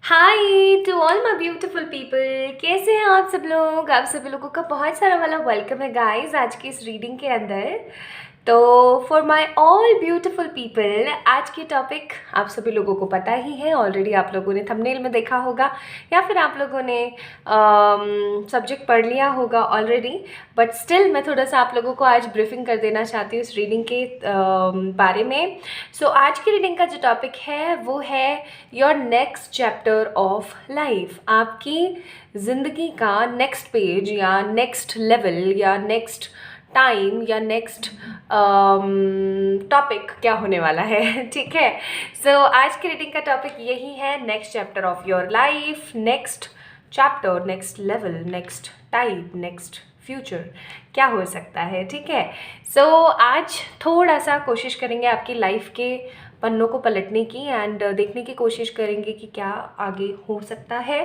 Hi to all my beautiful people. कैसे हैं आप सब लोग? आप सभी लोगों का बहुत सारा वाला वेलकम है गाइस आज की इस रीडिंग के अंदर। तो for my all beautiful people, आज की टॉपिक आप सभी लोगों को पता ही है ऑलरेडी। आप लोगों ने थंबनेल में देखा होगा या फिर आप लोगों ने सब्जेक्ट पढ़ लिया होगा ऑलरेडी, बट स्टिल मैं थोड़ा सा आप लोगों को आज ब्रीफिंग कर देना चाहती हूँ इस रीडिंग के बारे में। सो आज की रीडिंग का जो टॉपिक है वो है your next chapter of life. आपकी ज़िंदगी का नेक्स्ट पेज या नेक्स्ट लेवल या नेक्स्ट टाइम या नेक्स्ट टॉपिक क्या होने वाला है। ठीक है, सो आज की रीडिंग का टॉपिक यही है, next chapter of your life, next chapter, next level, next type, next future क्या हो सकता है। ठीक है, सो आज थोड़ा सा कोशिश करेंगे आपकी लाइफ के पन्नों को पलटने की एंड देखने की कोशिश करेंगे कि क्या आगे हो सकता है।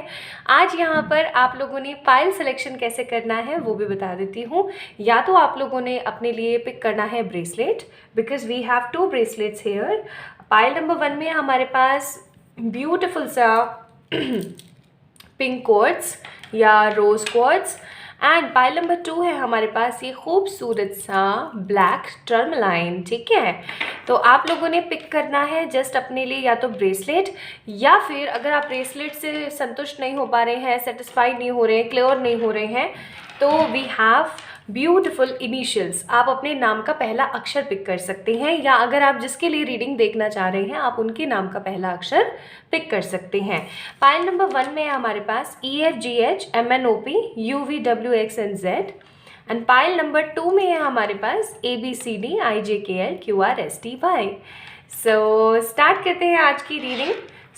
आज यहाँ पर आप लोगों ने पाइल सिलेक्शन कैसे करना है वो भी बता देती हूँ। या तो आप लोगों ने अपने लिए पिक करना है bracelet, because we have 2 bracelets here. Pile number 1 में हमारे पास ब्यूटिफुल सा पिंक क्वार्ट्ज या rose quartz, and pile number 2 है हमारे पास ये खूबसूरत सा ब्लैक टर्मलाइन। ठीक है, तो आप लोगों ने पिक करना है जस्ट अपने लिए या तो ब्रेसलेट, या फिर अगर आप ब्रेसलेट से संतुष्ट नहीं हो पा रहे हैं, सेटिस्फाइड नहीं हो रहे हैं, क्लियर नहीं हो रहे हैं, तो वी हैव ब्यूटिफुल इनिशियल्स। आप अपने नाम का पहला अक्षर पिक कर सकते हैं, या अगर आप जिसके लिए रीडिंग देखना चाह रहे हैं आप उनके नाम का पहला अक्षर पिक कर सकते हैं। पाइल नंबर 1 में है हमारे पास EFGH MNOP UVWX and Z, and pile number 2 में है हमारे पास ABCD IJKL QRSTY। So start करते हैं आज की reading.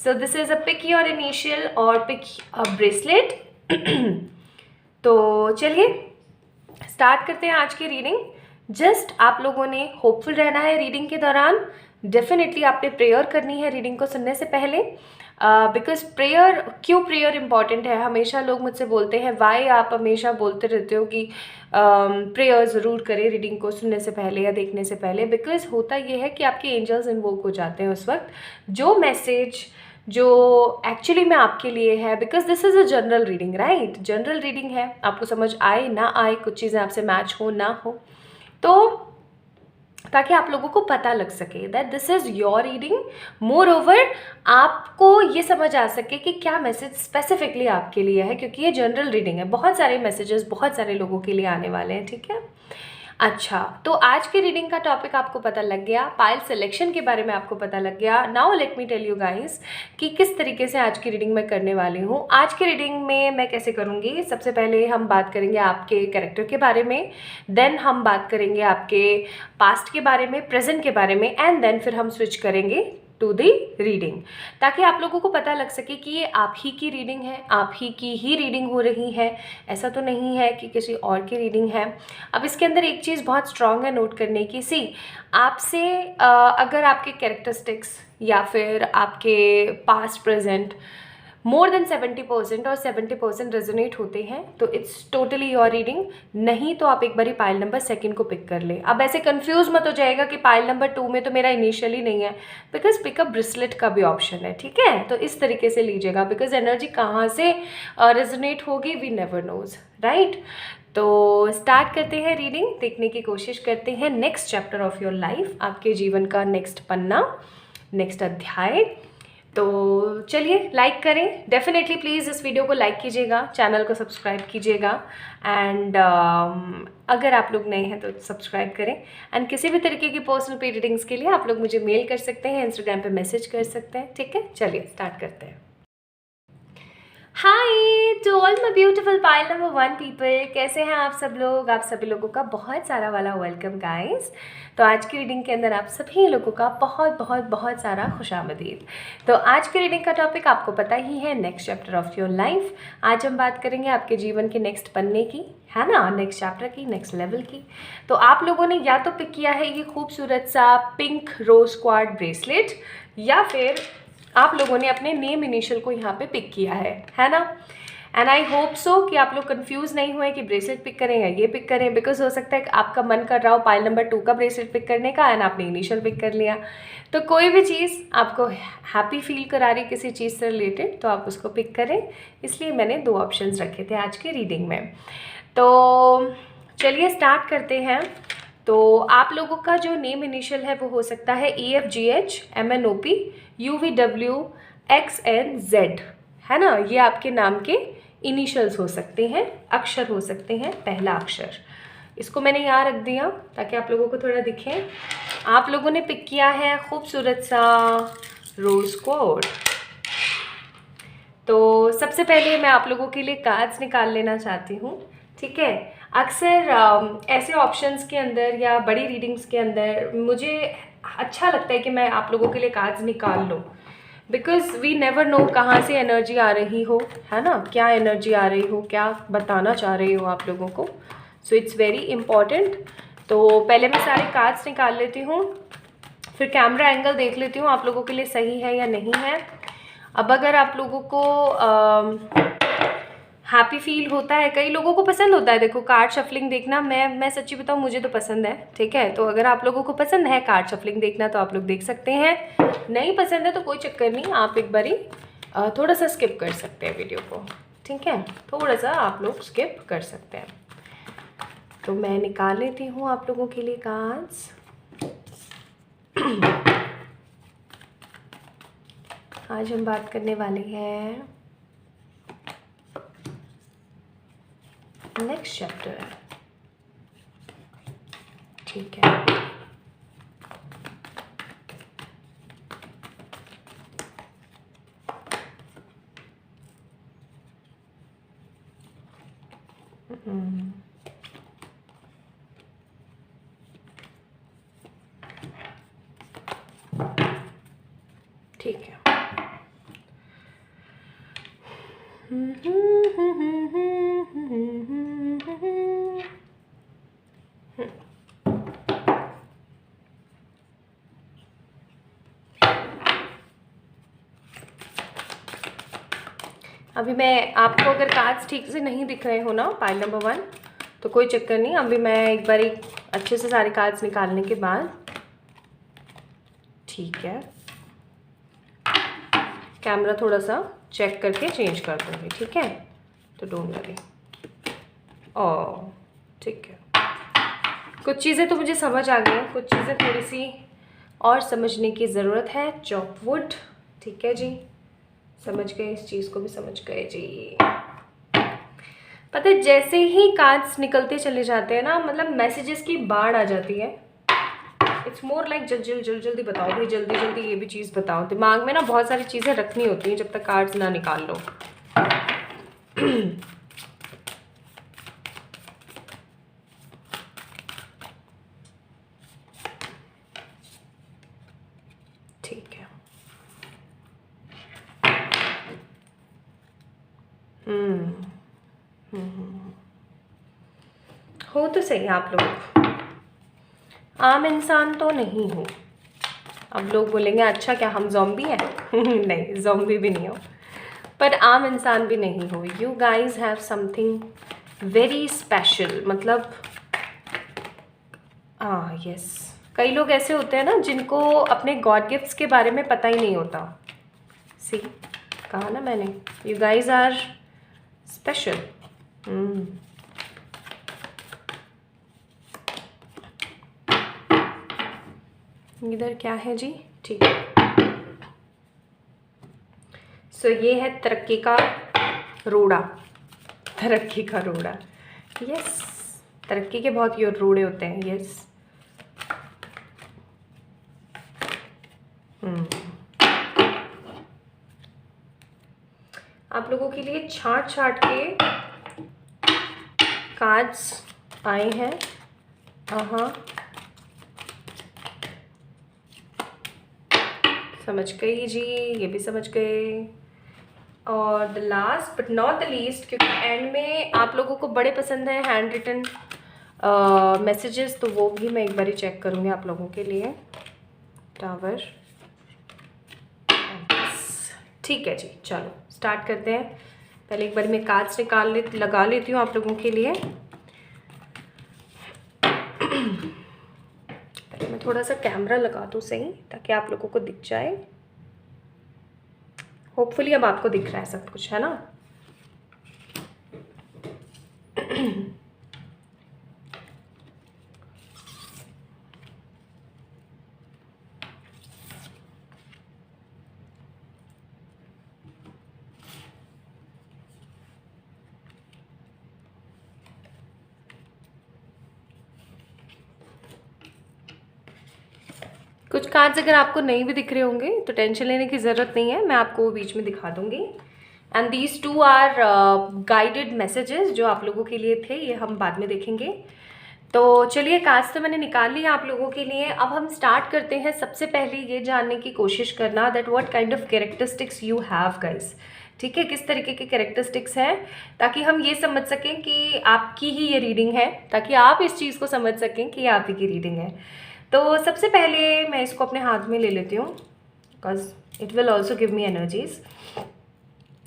So this is a pick your initial और पिक अ ब्रेसलेट। तो चलिए स्टार्ट करते हैं आज की रीडिंग। जस्ट आप लोगों ने होपफुल रहना है रीडिंग के दौरान। डेफिनेटली आपने प्रेयर करनी है रीडिंग को सुनने से पहले, बिकॉज प्रेयर, क्यों प्रेयर इंपॉर्टेंट है? हमेशा लोग मुझसे बोलते हैं वाई आप हमेशा बोलते रहते हो कि प्रेयर ज़रूर करें रीडिंग को सुनने से पहले या देखने से पहले। बिकॉज होता ये है कि आपके एंजल्स इन्वोक हो जाते हैं उस वक्त, जो मैसेज जो एक्चुअली में आपके लिए है, because this is a general reading, right? General reading है, आपको समझ आए ना आए, कुछ चीज़ें आपसे मैच हो ना हो, तो ताकि आप लोगों को पता लग सके that this is your reading. More over आपको ये समझ आ सके कि क्या मैसेज स्पेसिफिकली आपके लिए है, क्योंकि ये जनरल रीडिंग है, बहुत सारे मैसेजेस बहुत सारे लोगों के लिए आने वाले हैं। ठीक है, अच्छा, तो आज की रीडिंग का टॉपिक आपको पता लग गया, पाइल सिलेक्शन के बारे में आपको पता लग गया। Now let me tell you guys कि किस तरीके से आज की रीडिंग मैं करने वाली हूँ। आज की रीडिंग में मैं कैसे करूँगी, सबसे पहले हम बात करेंगे आपके कैरेक्टर के बारे में, देन हम बात करेंगे आपके पास्ट के बारे में, प्रेजेंट के बारे में, एंड देन फिर हम स्विच करेंगे टू दी रीडिंग, ताकि आप लोगों को पता लग सके कि ये आप ही की रीडिंग है, आप ही की ही रीडिंग हो रही है, ऐसा तो नहीं है कि किसी और की रीडिंग है। अब इसके अंदर एक चीज़ बहुत स्ट्रांग है नोट करने की, सी आपसे अगर आपके कैरेक्टरिस्टिक्स या फिर आपके पास्ट प्रेजेंट मोर देन 70% और 70% रेजोनेट होते हैं तो इट्स टोटली योर रीडिंग। नहीं तो आप एक बारी पाइल नंबर 2 को पिक कर ले। अब ऐसे कंफ्यूज मत हो जाएगा कि पाइल नंबर 2 में तो मेरा इनिशियली नहीं है, बिकॉज पिकअप ब्रेसलेट का भी ऑप्शन है। ठीक है, तो इस तरीके से लीजिएगा, बिकॉज एनर्जी कहाँ से रेजोनेट होगी वी नेवर नोज, राइट? तो स्टार्ट करते हैं रीडिंग, देखने की कोशिश करते हैं next chapter of your life, आपके जीवन का नेक्स्ट पन्ना, नेक्स्ट अध्याय। तो चलिए लाइक करें, डेफिनेटली प्लीज़ इस वीडियो को लाइक कीजिएगा, चैनल को सब्सक्राइब कीजिएगा, एंड अगर आप लोग नए हैं तो सब्सक्राइब करें। एंड किसी भी तरीके की पर्सनल पे रीडिंग्स के लिए आप लोग मुझे मेल कर सकते हैं, इंस्टाग्राम पे मैसेज कर सकते हैं। ठीक है, चलिए स्टार्ट करते हैं। Hi to all my beautiful pile number 1 people, कैसे हैं आप सब लोग? आप सभी लोगों का बहुत सारा वाला वेलकम गाइस। तो आज की रीडिंग के अंदर आप सभी लोगों का बहुत बहुत बहुत सारा खुशामदीद। तो आज की रीडिंग का टॉपिक आपको पता ही है, next chapter of your life. आज हम बात करेंगे आपके जीवन के नेक्स्ट पन्ने की, है ना, नेक्स्ट चैप्टर की, नेक्स्ट लेवल की। तो आप लोगों ने या तो पिक किया है ये खूबसूरत सा पिंक रोज क्वार्ट ब्रेसलेट, या फिर आप लोगों ने अपने नेम इनिशियल को यहाँ पे पिक किया है ना। एंड आई होप सो कि आप लोग कंफ्यूज नहीं हुए कि ब्रेसलेट पिक करें या ये पिक करें, बिकॉज हो सकता है कि आपका मन कर रहा हो पाइल नंबर 2 का ब्रेसलेट पिक करने का एंड आपने इनिशियल पिक कर लिया। तो कोई भी चीज़ आपको हैप्पी फील करा रही किसी चीज़ से रिलेटेड तो आप उसको पिक करें, इसलिए मैंने 2 ऑप्शंस रखे थे आज की रीडिंग में। तो चलिए स्टार्ट करते हैं। तो आप लोगों का जो नेम इनिशियल है वो हो सकता है EFGH MNOP UVW XNZ, है ना। ये आपके नाम के इनिशियल्स हो सकते हैं, अक्षर हो सकते हैं, पहला अक्षर। इसको मैंने यहाँ रख दिया ताकि आप लोगों को थोड़ा दिखे। आप लोगों ने पिक किया है खूबसूरत सा रोज क्वार्ट्ज। तो सबसे पहले मैं आप लोगों के लिए कार्ड्स निकाल लेना चाहती हूँ, ठीक है। अक्सर ऐसे ऑप्शंस के अंदर या बड़ी रीडिंग्स के अंदर मुझे अच्छा लगता है कि मैं आप लोगों के लिए कार्ड्स निकाल लूँ, बिकॉज वी नेवर नो कहाँ से एनर्जी आ रही हो, है ना, क्या एनर्जी आ रही हो, क्या बताना चाह रही हो आप लोगों को। So it's very important. तो पहले मैं सारे कार्ड्स निकाल लेती हूँ, फिर कैमरा एंगल देख लेती हूँ आप लोगों के लिए सही है या नहीं है। अब अगर आप लोगों को हैप्पी फील होता है, कई लोगों को पसंद होता है देखो कार्ड शफलिंग देखना, मैं सच्ची बताऊँ मुझे तो पसंद है, ठीक है। तो अगर आप लोगों को पसंद है कार्ड शफलिंग देखना तो आप लोग देख सकते हैं, नहीं पसंद है तो कोई चक्कर नहीं, आप एक बारी थोड़ा सा स्किप कर सकते हैं वीडियो को, ठीक है, थोड़ा सा आप लोग स्किप कर सकते हैं। तो मैं निकाल लेती हूँ आप लोगों के लिए कार्ड्स। आज हम बात करने वाले हैं नेक्स्ट चैप्टर, ठीक है। ठीक है। अभी मैं आपको अगर कार्ड्स ठीक से नहीं दिख रहे हो ना पाइल नंबर 1 तो कोई चक्कर नहीं, अभी मैं एक बार अच्छे से सारे कार्ड्स निकालने के बाद, ठीक है, कैमरा थोड़ा सा चेक करके चेंज कर दूँगी, ठीक है। तो डोंट वरी। ओह ठीक है, कुछ चीज़ें तो मुझे समझ आ गई, कुछ चीज़ें थोड़ी सी और समझने की ज़रूरत है। चॉपवुड, ठीक है जी, समझ गए, इस चीज़ को भी समझ गए जी। पता है जैसे ही कार्ड्स निकलते चले जाते हैं ना, मतलब मैसेजेस की बाढ़ आ जाती है। इट्स मोर लाइक जल्दी बताओ भाई, जल्दी जल्दी ये भी चीज़ बताओ। दिमाग में ना बहुत सारी चीज़ें रखनी होती हैं जब तक कार्ड्स ना निकाल लो। ठीक है, हो तो सही आप लोग, आम इंसान तो नहीं हो। अब लोग बोलेंगे अच्छा क्या हम ज़ॉम्बी हैं? नहीं, ज़ॉम्बी भी नहीं हो, पर आम इंसान भी नहीं हो। You guys have something very special, मतलब यस, कई लोग ऐसे होते हैं ना जिनको अपने गॉड गिफ्ट्स के बारे में पता ही नहीं होता। सी, कहा ना मैंने, यू गाइज आर स्पेशल। इधर क्या है जी? ठीक है, सो ये है तरक्की का रोड़ा, तरक्की का रोड़ा। यस, तरक्की के बहुत ये रोड़े होते हैं। यस, आप लोगों के लिए छांट के कार्ड्स आए हैं। हाँ, समझ गई जी, ये भी समझ गए। और the last but not the least, क्योंकि एंड में आप लोगों को बड़े पसंद है हैंड रिटन मैसेजेस, तो वो भी मैं एक बार चेक करूँगी आप लोगों के लिए। टावर, ठीक है जी, चलो स्टार्ट करते हैं। पहले एक बार मैं कार्ड्स लगा लेती हूँ आप लोगों के लिए। पहले मैं थोड़ा सा कैमरा लगा दूँ सही, ताकि आप लोगों को दिख जाए। होपफुली अब आपको दिख रहा है सब कुछ, है ना। कुछ कार्ड्स अगर आपको नहीं भी दिख रहे होंगे तो टेंशन लेने की ज़रूरत नहीं है, मैं आपको बीच में दिखा दूंगी। And these two are guided messages जो आप लोगों के लिए थे, ये हम बाद में देखेंगे। तो चलिए, कार्ड्स तो मैंने निकाल लिया आप लोगों के लिए। अब हम स्टार्ट करते हैं। सबसे पहले ये जानने की कोशिश करना that what kind of characteristics you have guys. ठीक है, किस तरीके के कैरेक्टरिस्टिक्स हैं, ताकि हम ये समझ सकें कि आपकी ही ये रीडिंग है, ताकि आप इस चीज़ को समझ सकें कि आप ही की रीडिंग है। तो सबसे पहले मैं इसको अपने हाथ में ले लेती हूँ, because it will also give me energies.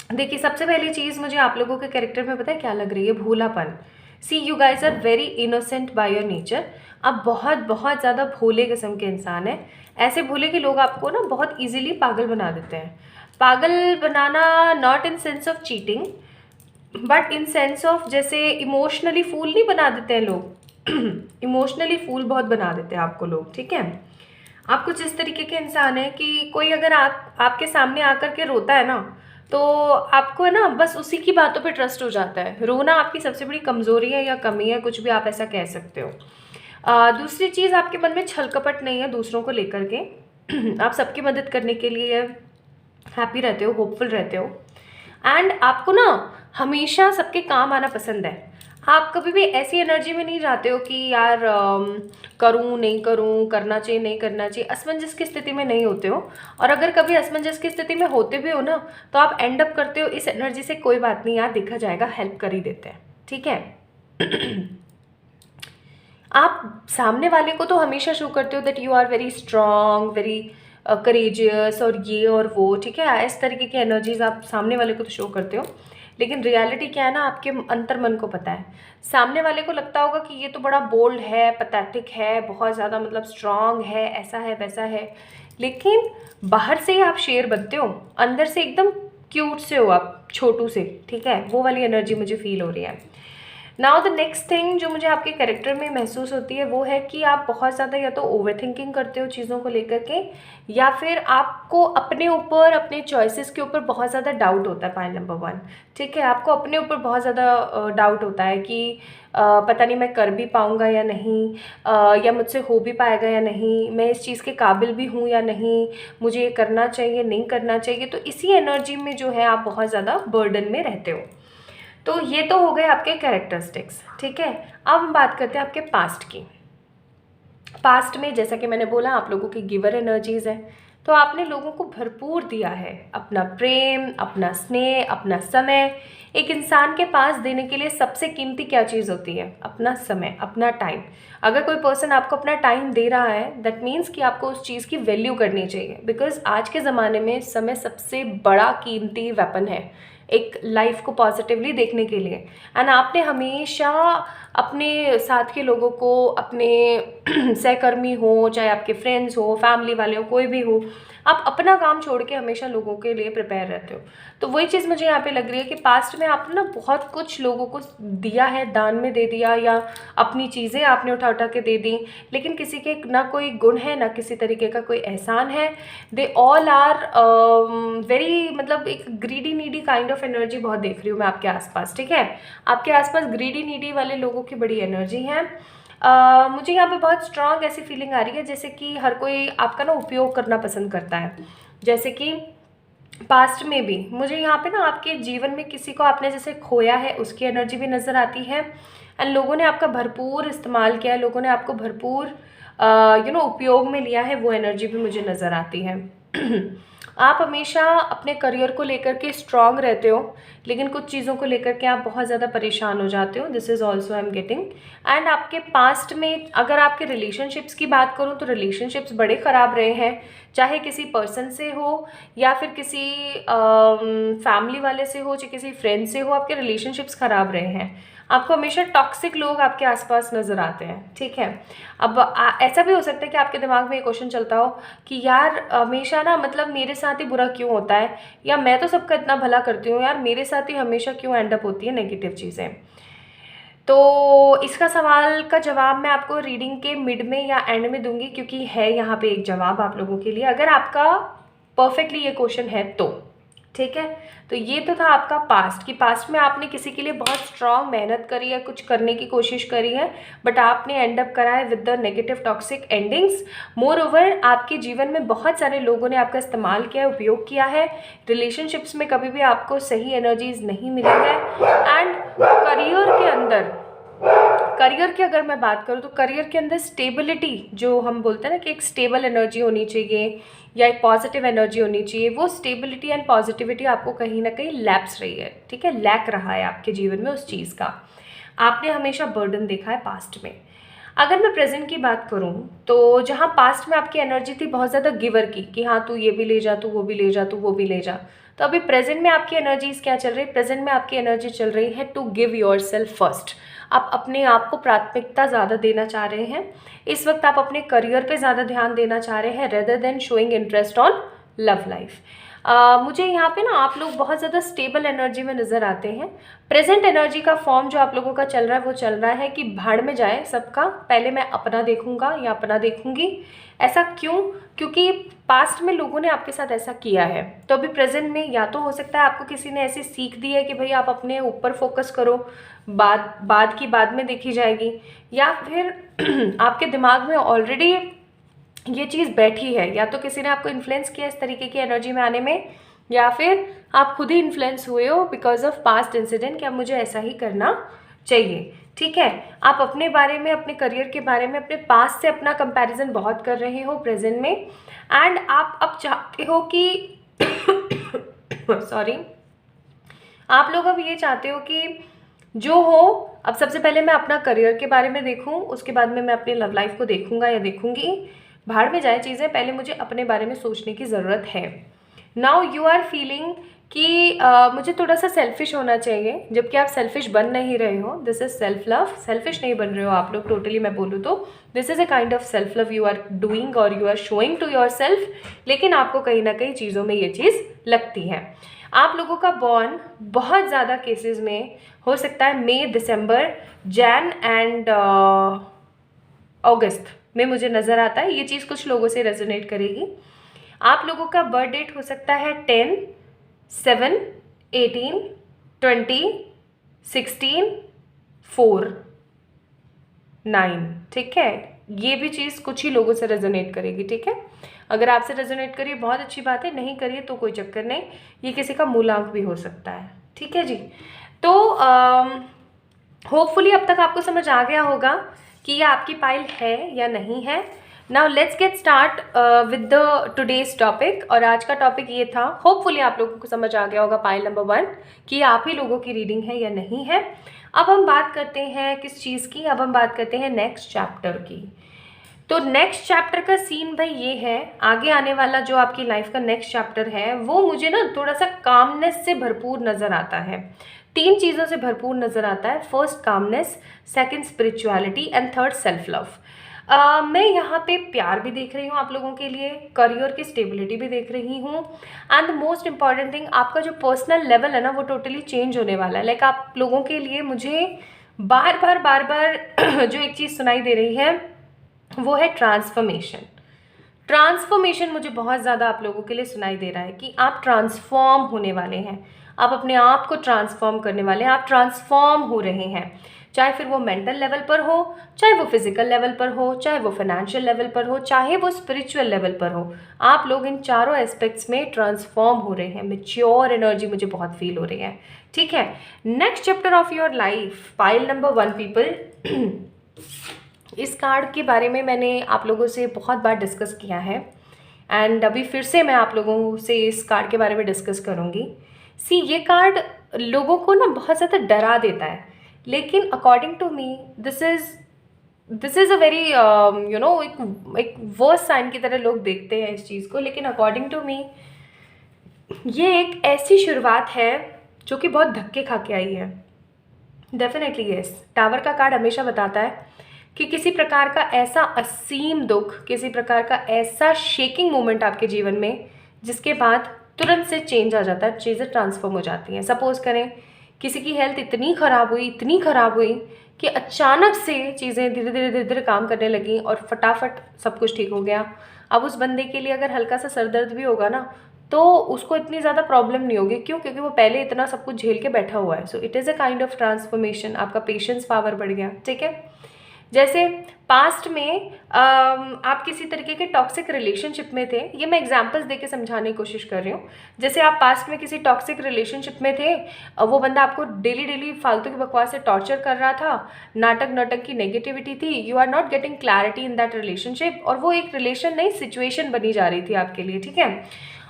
देखिए, सबसे पहली चीज़ मुझे आप लोगों के कैरेक्टर में पता है क्या लग रही है? भोलापन। See you guys are very innocent by your nature. आप बहुत बहुत ज़्यादा भोले किस्म के इंसान हैं। ऐसे भोले कि लोग आपको ना बहुत इजीली पागल बना देते हैं। पागल बनाना not in sense of cheating, but in sense of जैसे इमोशनली फूल नहीं बना देते हैं लोग। इमोशनली फूल बहुत बना देते हैं आपको लोग। ठीक है, आप कुछ इस तरीके के इंसान हैं कि कोई अगर आपके सामने आकर के रोता है ना, तो आपको है ना बस उसी की बातों पे ट्रस्ट हो जाता है। रोना आपकी सबसे बड़ी कमज़ोरी है या कमी है, कुछ भी आप ऐसा कह सकते हो। दूसरी चीज़, आपके मन में छल कपट नहीं है दूसरों को लेकर के। आप सबकी मदद करने के लिए हैप्पी रहते हो, होपफुल रहते हो। एंड आपको ना हमेशा सबके काम आना पसंद है। आप कभी भी ऐसी एनर्जी में नहीं जाते हो कि यार करूं नहीं करूं, करना चाहिए नहीं करना चाहिए, असमंजस की स्थिति में नहीं होते हो। और अगर कभी असमंजस की स्थिति में होते भी हो ना, तो आप एंड अप करते हो इस एनर्जी से कोई बात नहीं यार, देखा जाएगा, हेल्प कर ही देते हैं। ठीक है। आप सामने वाले को तो हमेशा शो करते हो that you are very strong, very courageous और ये और वो। ठीक है, इस तरीके की एनर्जीज आप सामने वाले को तो शो करते हो, लेकिन रियलिटी क्या है ना, आपके अंतर मन को पता है। सामने वाले को लगता होगा कि ये तो बड़ा बोल्ड है, पैथेटिक है, बहुत ज़्यादा मतलब स्ट्रांग है, ऐसा है वैसा है, लेकिन बाहर से ही आप शेर बनते हो, अंदर से एकदम क्यूट से हो आप, छोटू से। ठीक है, वो वाली एनर्जी मुझे फील हो रही है। नाउ द नेक्स्ट थिंग जो मुझे आपके कैरेक्टर में महसूस होती है वो है कि आप बहुत ज़्यादा या तो ओवर थिंकिंग करते हो चीज़ों को लेकर के, या फिर आपको अपने ऊपर, अपने चॉइसेस के ऊपर बहुत ज़्यादा डाउट होता है। पॉइंट नंबर 1, ठीक है, आपको अपने ऊपर बहुत ज़्यादा डाउट होता है कि पता नहीं मैं कर भी पाऊँगा या नहीं, या मुझसे हो भी पाएगा या नहीं, मैं इस चीज़ के काबिल भी हूँ या नहीं, मुझे ये करना चाहिए नहीं करना चाहिए। तो इसी एनर्जी में जो है आप बहुत ज़्यादा बर्डन में रहते हो। तो ये तो हो गए आपके कैरेक्टरिस्टिक्स। ठीक है, अब हम बात करते हैं आपके पास्ट की। पास्ट में जैसा कि मैंने बोला, आप लोगों की गिवर एनर्जीज है, तो आपने लोगों को भरपूर दिया है अपना प्रेम, अपना स्नेह, अपना समय। एक इंसान के पास देने के लिए सबसे कीमती क्या चीज़ होती है? अपना समय, अपना टाइम। अगर कोई पर्सन आपको अपना टाइम दे रहा है, दैट मीन्स कि आपको उस चीज़ की वैल्यू करनी चाहिए, बिकॉज आज के ज़माने में समय सबसे बड़ा कीमती वेपन है एक लाइफ को पॉजिटिवली देखने के लिए। एंड आपने हमेशा अपने साथ के लोगों को, अपने सहकर्मी हो, चाहे आपके फ्रेंड्स हो, फैमिली वाले हो, कोई भी हो, आप अपना काम छोड़ के हमेशा लोगों के लिए प्रिपेयर रहते हो। तो वही चीज़ मुझे यहाँ पे लग रही है कि पास्ट में आपने ना बहुत कुछ लोगों को दिया है, दान में दे दिया, या अपनी चीज़ें आपने उठा उठा के दे दी, लेकिन किसी के ना कोई गुण है, ना किसी तरीके का कोई एहसान है। दे ऑल आर वेरी, मतलब एक greedy needy kind of energy बहुत देख रही हूँ मैं आपके आसपास। ठीक है, आपके आसपास ग्रीडी नीडी वाले लोगों की बड़ी एनर्जी है। मुझे यहाँ पे बहुत स्ट्रांग ऐसी फीलिंग आ रही है जैसे कि हर कोई आपका ना उपयोग करना पसंद करता है। जैसे कि पास्ट में भी मुझे यहाँ पे ना आपके जीवन में किसी को आपने जैसे खोया है, उसकी एनर्जी भी नज़र आती है। एंड लोगों ने आपका भरपूर इस्तेमाल किया है, लोगों ने आपको भरपूर उपयोग में लिया है, वो एनर्जी भी मुझे नज़र आती है। आप हमेशा अपने करियर को लेकर के स्ट्रांग रहते हो, लेकिन कुछ चीज़ों को लेकर के आप बहुत ज़्यादा परेशान हो जाते हो। This is also I am getting. And आपके पास्ट में अगर आपके रिलेशनशिप्स की बात करूँ तो रिलेशनशिप्स बड़े ख़राब रहे हैं, चाहे किसी पर्सन से हो या फिर किसी फैमिली वाले से हो, चाहे किसी फ्रेंड से हो, आपके रिलेशनशिप्स ख़राब रहे हैं। आपको हमेशा टॉक्सिक लोग आपके आसपास नज़र आते हैं, ठीक है। अब ऐसा भी हो सकता है कि आपके दिमाग में ये क्वेश्चन चलता हो कि यार हमेशा ना, मतलब मेरे साथ ही बुरा क्यों होता है, या मैं तो सबका इतना भला करती हूँ यार, मेरे साथ ही हमेशा क्यों एंड अप होती है नेगेटिव चीज़ें। तो इसका सवाल का जवाब मैं आपको रीडिंग के मिड में या एंड में दूंगी, क्योंकि है यहाँ पे एक जवाब आप लोगों के लिए, अगर आपका परफेक्टली ये क्वेश्चन है तो, ठीक है। तो ये तो था आपका पास्ट, कि पास्ट में आपने किसी के लिए बहुत स्ट्रांग मेहनत करी है, कुछ करने की कोशिश करी है, बट आपने एंड अप करा है with the negative toxic endings. More over आपके जीवन में बहुत सारे लोगों ने आपका इस्तेमाल किया है, उपयोग किया है, रिलेशनशिप्स में कभी भी आपको सही एनर्जीज नहीं मिली है। एंड करियर की अगर मैं बात करूँ तो करियर के अंदर स्टेबिलिटी, जो हम बोलते हैं ना कि एक स्टेबल एनर्जी होनी चाहिए या एक पॉजिटिव एनर्जी होनी चाहिए, वो स्टेबिलिटी एंड पॉजिटिविटी आपको कहीं ना कहीं लैप्स रही है, ठीक है, लैक रहा है आपके जीवन में उस चीज़ का। आपने हमेशा बर्डन देखा है पास्ट में। अगर मैं प्रेजेंट की बात करूं तो जहां पास्ट में आपकी एनर्जी थी बहुत ज़्यादा गिवर की, कि हाँ तू ये भी ले जा, तू वो भी ले जा, तू वो भी ले जा, तो अभी प्रेजेंट में आपकी एनर्जीज क्या चल रही है? प्रेजेंट में आपकी एनर्जी चल रही है to give yourself first. आप अपने आप को प्राथमिकता ज़्यादा देना चाह रहे हैं। इस वक्त आप अपने करियर पे ज़्यादा ध्यान देना चाह रहे हैं rather than showing interest on love life. मुझे यहाँ पे ना आप लोग बहुत ज़्यादा स्टेबल एनर्जी में नज़र आते हैं। प्रेजेंट एनर्जी का फॉर्म जो आप लोगों का चल रहा है वो चल रहा है कि भाड़ में जाए सबका, पहले मैं अपना देखूंगा या अपना देखूंगी। ऐसा क्यों? क्योंकि पास्ट में लोगों ने आपके साथ ऐसा किया है, तो अभी प्रेजेंट में या तो हो सकता है आपको किसी ने ऐसी सीख दी है कि भाई आप अपने ऊपर फोकस करो, बाद की बाद में देखी जाएगी, या फिर आपके दिमाग में ऑलरेडी ये चीज़ बैठी है, या तो किसी ने आपको इन्फ्लुएंस किया इस तरीके की एनर्जी में आने में, या फिर आप खुद ही इन्फ्लुएंस हुए हो बिकॉज ऑफ पास्ट इंसिडेंट कि अब मुझे ऐसा ही करना चाहिए, ठीक है। आप अपने बारे में, अपने करियर के बारे में, अपने पास्ट से अपना कंपैरिजन बहुत कर रहे हो प्रेजेंट में, एंड आप अब चाहते हो कि सॉरी, आप लोग अब ये चाहते हो कि जो हो, अब सबसे पहले मैं अपना करियर के बारे में देखूं, उसके बाद में मैं अपनी लव लाइफ को देखूंगा या देखूंगी। भाड़ में जाए चीज़ें, पहले मुझे अपने बारे में सोचने की ज़रूरत है। नाउ यू आर फीलिंग कि मुझे थोड़ा सा सेल्फिश होना चाहिए, जबकि आप सेल्फिश बन नहीं रहे हो। This is self love. Selfish नहीं बन रहे हो आप लोग, टोटली मैं बोलूँ तो this is a kind of self love you are doing और you are showing to yourself, लेकिन आपको कहीं ना कहीं चीज़ों में ये चीज़ लगती है। आप लोगों का बॉर्न बहुत ज़्यादा केसेस में हो सकता है मई, दिसंबर, जैन एंड अगस्त में मुझे नज़र आता है। ये चीज़ कुछ लोगों से रेजोनेट करेगी। आप लोगों का बर्थ डेट हो सकता है 10, 7, 18, 20, 16, 4, 9, ठीक है। ये भी चीज़ कुछ ही लोगों से रेजोनेट करेगी, ठीक है। अगर आपसे रेजोनेट करिए बहुत अच्छी बात है, नहीं करिए तो कोई चक्कर नहीं, ये किसी का मूलांक भी हो सकता है, ठीक है जी। तो होपफुली अब तक आपको समझ आ गया होगा कि ये आपकी पाइल है या नहीं है। Now let's get start with the today's topic. और आज का टॉपिक ये था, होपफुली आप लोगों को समझ आ गया होगा पाइल नंबर 1 कि आप ही लोगों की रीडिंग है या नहीं है। अब हम बात करते हैं किस चीज़ की? अब हम बात करते हैं नेक्स्ट चैप्टर की। तो नेक्स्ट चैप्टर का सीन भाई ये है, आगे आने वाला जो आपकी लाइफ का नेक्स्ट चैप्टर है वो मुझे ना थोड़ा सा कामनेस से भरपूर नज़र आता है। 3 चीज़ों से भरपूर नज़र आता है। First calmness, second spirituality and third self love. मैं यहाँ पे प्यार भी देख रही हूँ आप लोगों के लिए, करियर की स्टेबिलिटी भी देख रही हूँ, and the most important thing, आपका जो पर्सनल लेवल है ना वो टोटली चेंज होने वाला है। लाइक आप लोगों के लिए मुझे बार बार जो एक चीज़ सुनाई दे रही है वो है ट्रांसफॉर्मेशन। ट्रांसफॉर्मेशन मुझे बहुत ज़्यादा आप लोगों के लिए सुनाई दे रहा है कि आप ट्रांसफॉर्म होने वाले हैं, आप अपने आप को ट्रांसफॉर्म करने वाले हैं, आप ट्रांसफॉर्म हो रहे हैं। चाहे फिर वो मेंटल लेवल पर हो, चाहे वो फिजिकल लेवल पर हो, चाहे वो फाइनेंशियल लेवल पर हो, चाहे वो स्पिरिचुअल लेवल पर हो, आप लोग इन चारों एस्पेक्ट्स में ट्रांसफॉर्म हो रहे हैं। मैच्योर एनर्जी मुझे बहुत फील हो रही है, ठीक है। Next chapter of your life, pile number 1 people. इस कार्ड के बारे में मैंने आप लोगों से बहुत बार डिस्कस किया है। एंड अभी फिर से मैं आप लोगों से इस कार्ड के बारे में डिस्कस करूँगी। सी ये कार्ड लोगों को ना बहुत ज़्यादा डरा देता है, लेकिन according to me this is a very एक वर्स्ट साइन की तरह लोग देखते हैं इस चीज़ को, लेकिन अकॉर्डिंग टू मी ये एक ऐसी शुरुआत है जो कि बहुत धक्के खा के आई है। डेफिनेटली यस, टावर का कार्ड हमेशा बताता है कि किसी प्रकार का ऐसा असीम दुख, किसी प्रकार का ऐसा शेकिंग मोमेंट आपके जीवन में जिसके बाद तुरंत से चेंज आ जाता है, चीज़ें ट्रांसफॉर्म हो जाती हैं। सपोज़ करें किसी की हेल्थ इतनी ख़राब हुई कि अचानक से चीज़ें धीरे धीरे काम करने लगी और फटाफट सब कुछ ठीक हो गया। अब उस बंदे के लिए अगर हल्का सा सर दर्द भी होगा ना, तो उसको इतनी ज़्यादा प्रॉब्लम नहीं होगी। क्यों? क्योंकि वो पहले इतना सब कुछ झेल के बैठा हुआ है। So it is a kind of transformation. आपका पेशेंस पावर बढ़ गया, ठीक है। जैसे पास्ट में आप किसी तरीके के टॉक्सिक रिलेशनशिप में थे, ये मैं एग्जांपल्स देके समझाने की कोशिश कर रही हूँ। जैसे आप पास्ट में किसी टॉक्सिक रिलेशनशिप में थे, वो बंदा आपको डेली फालतू की बकवास से टॉर्चर कर रहा था, नाटक की नेगेटिविटी थी, you are not getting clarity in that relationship, और वो एक रिलेशन नहीं सिचुएशन बनी जा रही थी आपके लिए, ठीक है।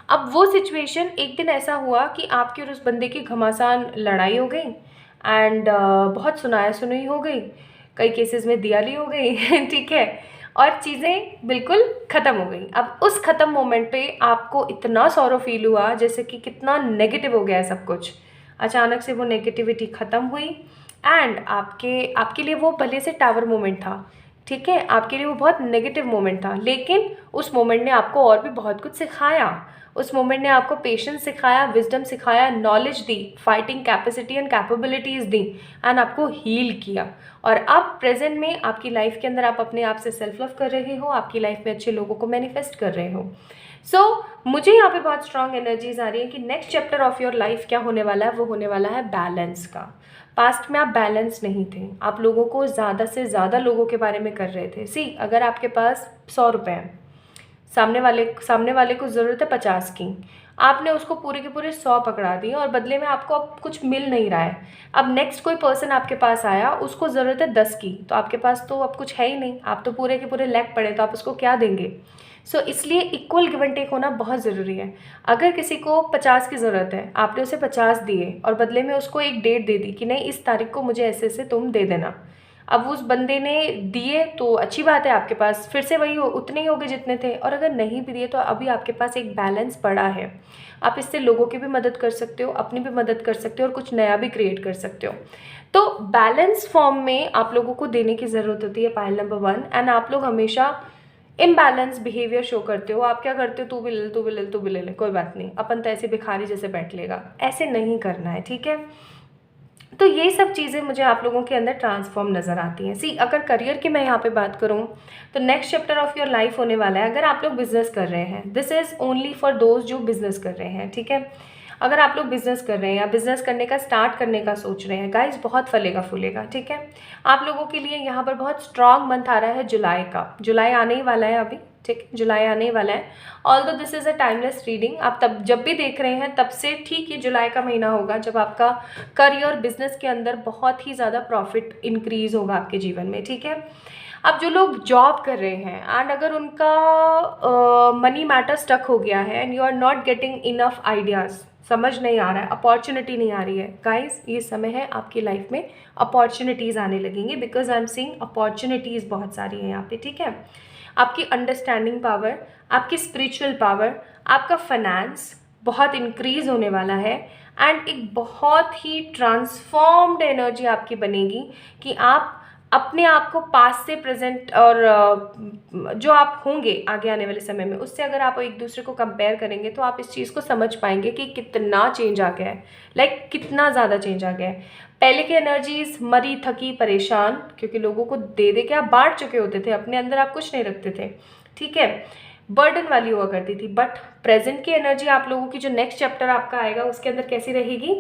अब वो सिचुएशन एक दिन ऐसा हुआ कि आपके और उस बंदे की घमासान लड़ाई हो गई एंड बहुत सुनाया सुनाई हो गई, कई केसेस में दियाली हो गई ठीक है, और चीज़ें बिल्कुल ख़त्म हो गई। अब उस ख़त्म मोमेंट पे आपको इतना सॉरो फील हुआ जैसे कि कितना नेगेटिव हो गया है सब कुछ। अचानक से वो नेगेटिविटी ख़त्म हुई एंड आपके लिए वो भले से टावर मोमेंट था, ठीक है, आपके लिए वो बहुत नेगेटिव मोमेंट था, लेकिन उस मोमेंट ने आपको और भी बहुत कुछ सिखाया। उस मोमेंट ने आपको पेशेंस सिखाया, विजडम सिखाया, knowledge the, fighting capacity and capabilities the and आपको हील किया। और अब प्रेजेंट में आपकी लाइफ के अंदर आप अपने आप से सेल्फ लव कर रहे हो, आपकी लाइफ में अच्छे लोगों को मैनिफेस्ट कर रहे हो। मुझे यहाँ पे बहुत स्ट्रांग एनर्जीज आ रही है कि next chapter of your life क्या होने वाला है, वो होने वाला है बैलेंस का। पास्ट में आप बैलेंस नहीं थे, आप लोगों को ज़्यादा से ज़्यादा लोगों के बारे में कर रहे थे। अगर आपके पास 100 रुपये हैं, सामने वाले को ज़रूरत है 50 की, आपने उसको पूरे के पूरे 100 पकड़ा दिए और बदले में आपको अब कुछ मिल नहीं रहा है। अब नेक्स्ट कोई पर्सन आपके पास आया, उसको ज़रूरत है 10 की, तो आपके पास तो अब कुछ है ही नहीं, आप तो पूरे के पूरे लैग पड़े, तो आप उसको क्या देंगे। इसलिए इक्वल गिव एंड टेक होना बहुत ज़रूरी है। अगर किसी को 50 की ज़रूरत है, आपने उसे 50 दिए और बदले में उसको एक डेट दे दी कि नहीं इस तारीख को मुझे ऐसे तुम दे देना। अब उस बंदे ने दिए तो अच्छी बात है, आपके पास फिर से वही उतने ही हो गए जितने थे, और अगर नहीं भी दिए तो अभी आपके पास एक बैलेंस पड़ा है। आप इससे लोगों की भी मदद कर सकते हो, अपनी भी मदद कर सकते हो और कुछ नया भी क्रिएट कर सकते हो। तो बैलेंस फॉर्म में आप लोगों को देने की ज़रूरत होती है, पाइल नंबर 1। एंड आप लोग हमेशा इम्बैलेंस बिहेवियर शो करते हो। आप क्या करते हो, तू भी ले ले, कोई बात नहीं, अपन तो ऐसे भिखारी जैसे बैठ लेगा, ऐसे नहीं करना है, ठीक है। तो ये सब चीज़ें मुझे आप लोगों के अंदर ट्रांसफॉर्म नज़र आती हैं। अगर करियर की मैं यहाँ पे बात करूँ तो next chapter of your life होने वाला है। अगर आप लोग बिजनेस कर रहे हैं, this is only for those जो बिजनेस कर रहे हैं, ठीक है। अगर आप लोग बिजनेस कर रहे हैं या बिजनेस करने का स्टार्ट करने का सोच रहे हैं, गाइस बहुत फलेगा फूलेगा, ठीक है। आप लोगों के लिए यहाँ पर बहुत स्ट्रॉन्ग मंथ आ रहा है जुलाई का। जुलाई आने ही वाला है अभी, ठीक है, जुलाई आने ही वाला है। Although this is a timeless reading, आप तब जब भी देख रहे हैं तब से ठीक ये जुलाई का महीना होगा जब आपका करियर बिजनेस के अंदर बहुत ही ज़्यादा प्रॉफिट इंक्रीज होगा आपके जीवन में, ठीक है। अब जो लोग जॉब कर रहे हैं एंड अगर उनका मनी मैटर स्टक हो गया है and you are not getting enough ideas, समझ नहीं आ रहा है, अपॉर्चुनिटी नहीं आ रही है, गाइस ये समय है आपकी लाइफ में अपॉर्चुनिटीज़ आने लगेंगी, because I am seeing opportunities बहुत सारी हैं यहाँ पे, ठीक है। आपकी अंडरस्टैंडिंग पावर, आपकी स्पिरिचुअल पावर, आपका फाइनेंस बहुत इंक्रीज होने वाला है एंड एक बहुत ही ट्रांसफॉर्म्ड एनर्जी आपकी बनेगी कि आप अपने आप को पास्ट से प्रेजेंट और जो आप होंगे आगे आने वाले समय में, उससे अगर आप एक दूसरे को कंपेयर करेंगे तो आप इस चीज़ को समझ पाएंगे कि कितना चेंज आ गया है, लाइक कितना ज़्यादा चेंज आ गया है। पहले की एनर्जीज मरी थकी परेशान, क्योंकि लोगों को दे दे के आप बांट चुके होते थे, अपने अंदर आप कुछ नहीं रखते थे, ठीक है, बर्डन वाली हुआ करती थी। बट प्रेजेंट की एनर्जी आप लोगों की जो नेक्स्ट चैप्टर आपका आएगा उसके अंदर कैसी रहेगी,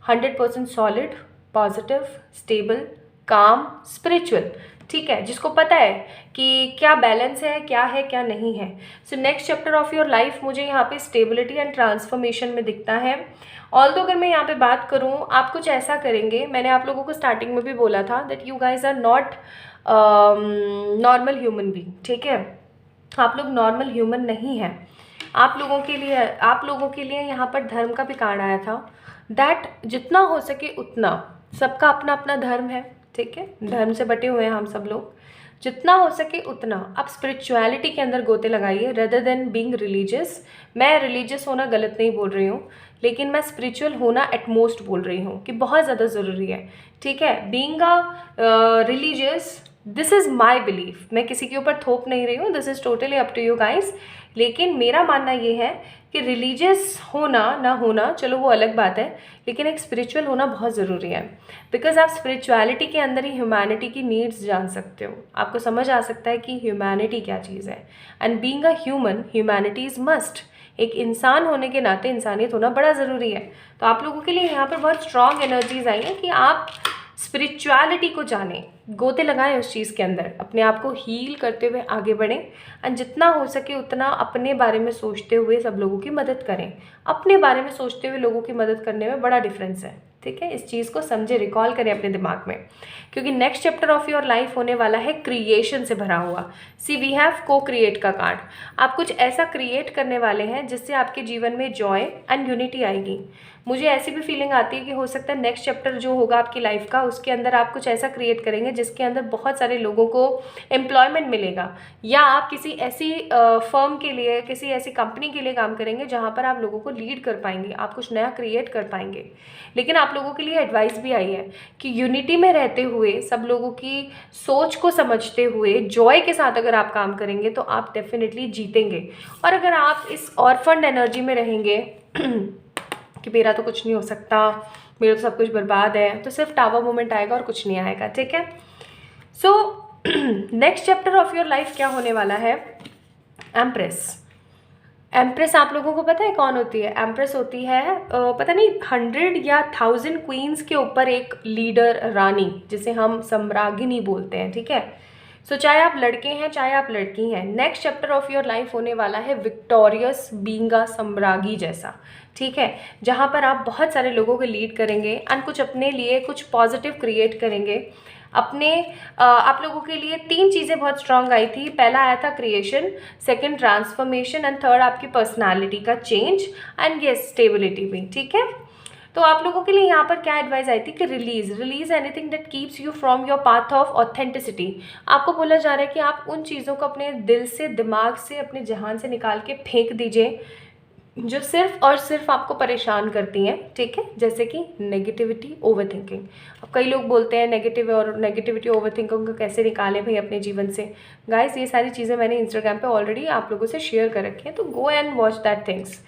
100% सॉलिड, पॉजिटिव, स्टेबल, काम, स्पिरिचुअल, ठीक है, जिसको पता है कि क्या बैलेंस है क्या नहीं है। Next chapter of your life मुझे यहाँ पे स्टेबिलिटी एंड ट्रांसफॉर्मेशन में दिखता है। ऑल्दो अगर मैं यहाँ पे बात करूँ, आप कुछ ऐसा करेंगे, मैंने आप लोगों को स्टार्टिंग में भी बोला था that you guys are not normal human being, ठीक है, आप लोग नॉर्मल ह्यूमन नहीं हैं। आप लोगों के लिए यहाँ पर धर्म का भी कार्ड आया था, दैट जितना हो सके उतना, सबका अपना अपना धर्म है, ठीक है, धर्म से बटे हुए हैं हम सब लोग, जितना हो सके उतना आप स्पिरिचुअलिटी के अंदर गोते लगाइए रेदर देन बीइंग रिलीजियस। मैं रिलीजियस होना गलत नहीं बोल रही हूँ, लेकिन मैं स्पिरिचुअल होना एटमोस्ट बोल रही हूँ कि बहुत ज़्यादा ज़रूरी है, ठीक है। Being a religious, this is my belief, मैं किसी के ऊपर थोप नहीं रही हूँ, this is totally up to you guys, लेकिन मेरा मानना ये है कि रिलीजियस होना ना होना चलो वो अलग बात है, लेकिन एक स्पिरिचुअल होना बहुत ज़रूरी है, बिकॉज आप स्पिरिचुअलिटी के अंदर ही ह्यूमैनिटी की नीड्स जान सकते हो, आपको समझ आ सकता है कि ह्यूमैनिटी क्या चीज़ है। And being a human, humanity is must, एक इंसान होने के नाते इंसानियत होना बड़ा ज़रूरी है। तो आप लोगों के लिए यहाँ पर बहुत स्ट्रॉन्ग एनर्जीज आई हैं कि आप स्पिरिचुअलिटी को जानें, गोते लगाएं उस चीज़ के अंदर, अपने आप को हील करते हुए आगे बढ़ें, एंड जितना हो सके उतना अपने बारे में सोचते हुए सब लोगों की मदद करें। अपने बारे में सोचते हुए लोगों की मदद करने में बड़ा डिफरेंस है, ठीक है। इस चीज़ को समझे, रिकॉल करें अपने दिमाग में, क्योंकि next chapter of your life होने वाला है क्रिएशन से भरा हुआ। सी वी हैव को क्रिएट का कार्ड, आप कुछ ऐसा क्रिएट करने वाले हैं जिससे आपके जीवन में जॉय एंड यूनिटी आएगी। मुझे ऐसी भी फीलिंग आती है कि हो सकता है नेक्स्ट चैप्टर जो होगा आपकी लाइफ का, उसके अंदर आप कुछ ऐसा क्रिएट करेंगे जिसके अंदर बहुत सारे लोगों को एम्प्लॉयमेंट मिलेगा, या आप किसी ऐसी फर्म के लिए, किसी ऐसी कंपनी के लिए काम करेंगे जहाँ पर आप लोगों को लीड कर पाएंगे, आप कुछ नया क्रिएट कर पाएंगे। लेकिन आप लोगों के लिए एडवाइस भी आई है कि यूनिटी में रहते हुए, सब लोगों की सोच को समझते हुए, जॉय के साथ अगर आप काम करेंगे तो आप डेफिनेटली जीतेंगे। और अगर आप इस ऑर्फन एनर्जी में रहेंगे कि मेरा तो कुछ नहीं हो सकता, मेरा तो सब कुछ बर्बाद है, तो सिर्फ टावर मोमेंट आएगा और कुछ नहीं आएगा, ठीक है। So next chapter of your life क्या होने वाला है? एम्प्रेस। एम्प्रेस आप लोगों को पता है कौन होती है? एम्प्रेस होती है पता नहीं 100 या 1000 क्वींस के ऊपर एक लीडर, रानी, जिसे हम सम्रागिनी बोलते हैं, ठीक है। सो चाहे आप लड़के हैं चाहे आप लड़की हैं, next chapter of your life होने वाला है विक्टोरियस बीइंग अ सम्रागी जैसा, ठीक है, जहाँ पर आप बहुत सारे लोगों को लीड करेंगे एंड कुछ अपने लिए कुछ पॉजिटिव क्रिएट करेंगे। अपने आप लोगों के लिए 3 चीज़ें बहुत स्ट्रांग आई थी। पहला आया था creation, second transformation, and third आपकी पर्सनालिटी का चेंज, एंड येस स्टेबिलिटी भी, ठीक है। तो आप लोगों के लिए यहाँ पर क्या एडवाइस आई थी कि release anything that keeps you from your path of authenticity. आपको बोला जा रहा है कि आप उन चीज़ों को अपने दिल से, दिमाग से, अपने जहान से निकाल के फेंक दीजिए जो सिर्फ और सिर्फ आपको परेशान करती हैं, ठीक है, जैसे कि नेगेटिविटी, ओवर थिंकिंग। अब कई लोग बोलते हैं नेगेटिविटी, ओवर थिंकिंग को कैसे निकालें भाई अपने जीवन से। गाइस, ये सारी चीज़ें मैंने इंस्टाग्राम पे ऑलरेडी आप लोगों से शेयर कर रखी हैं, तो go and watch that things.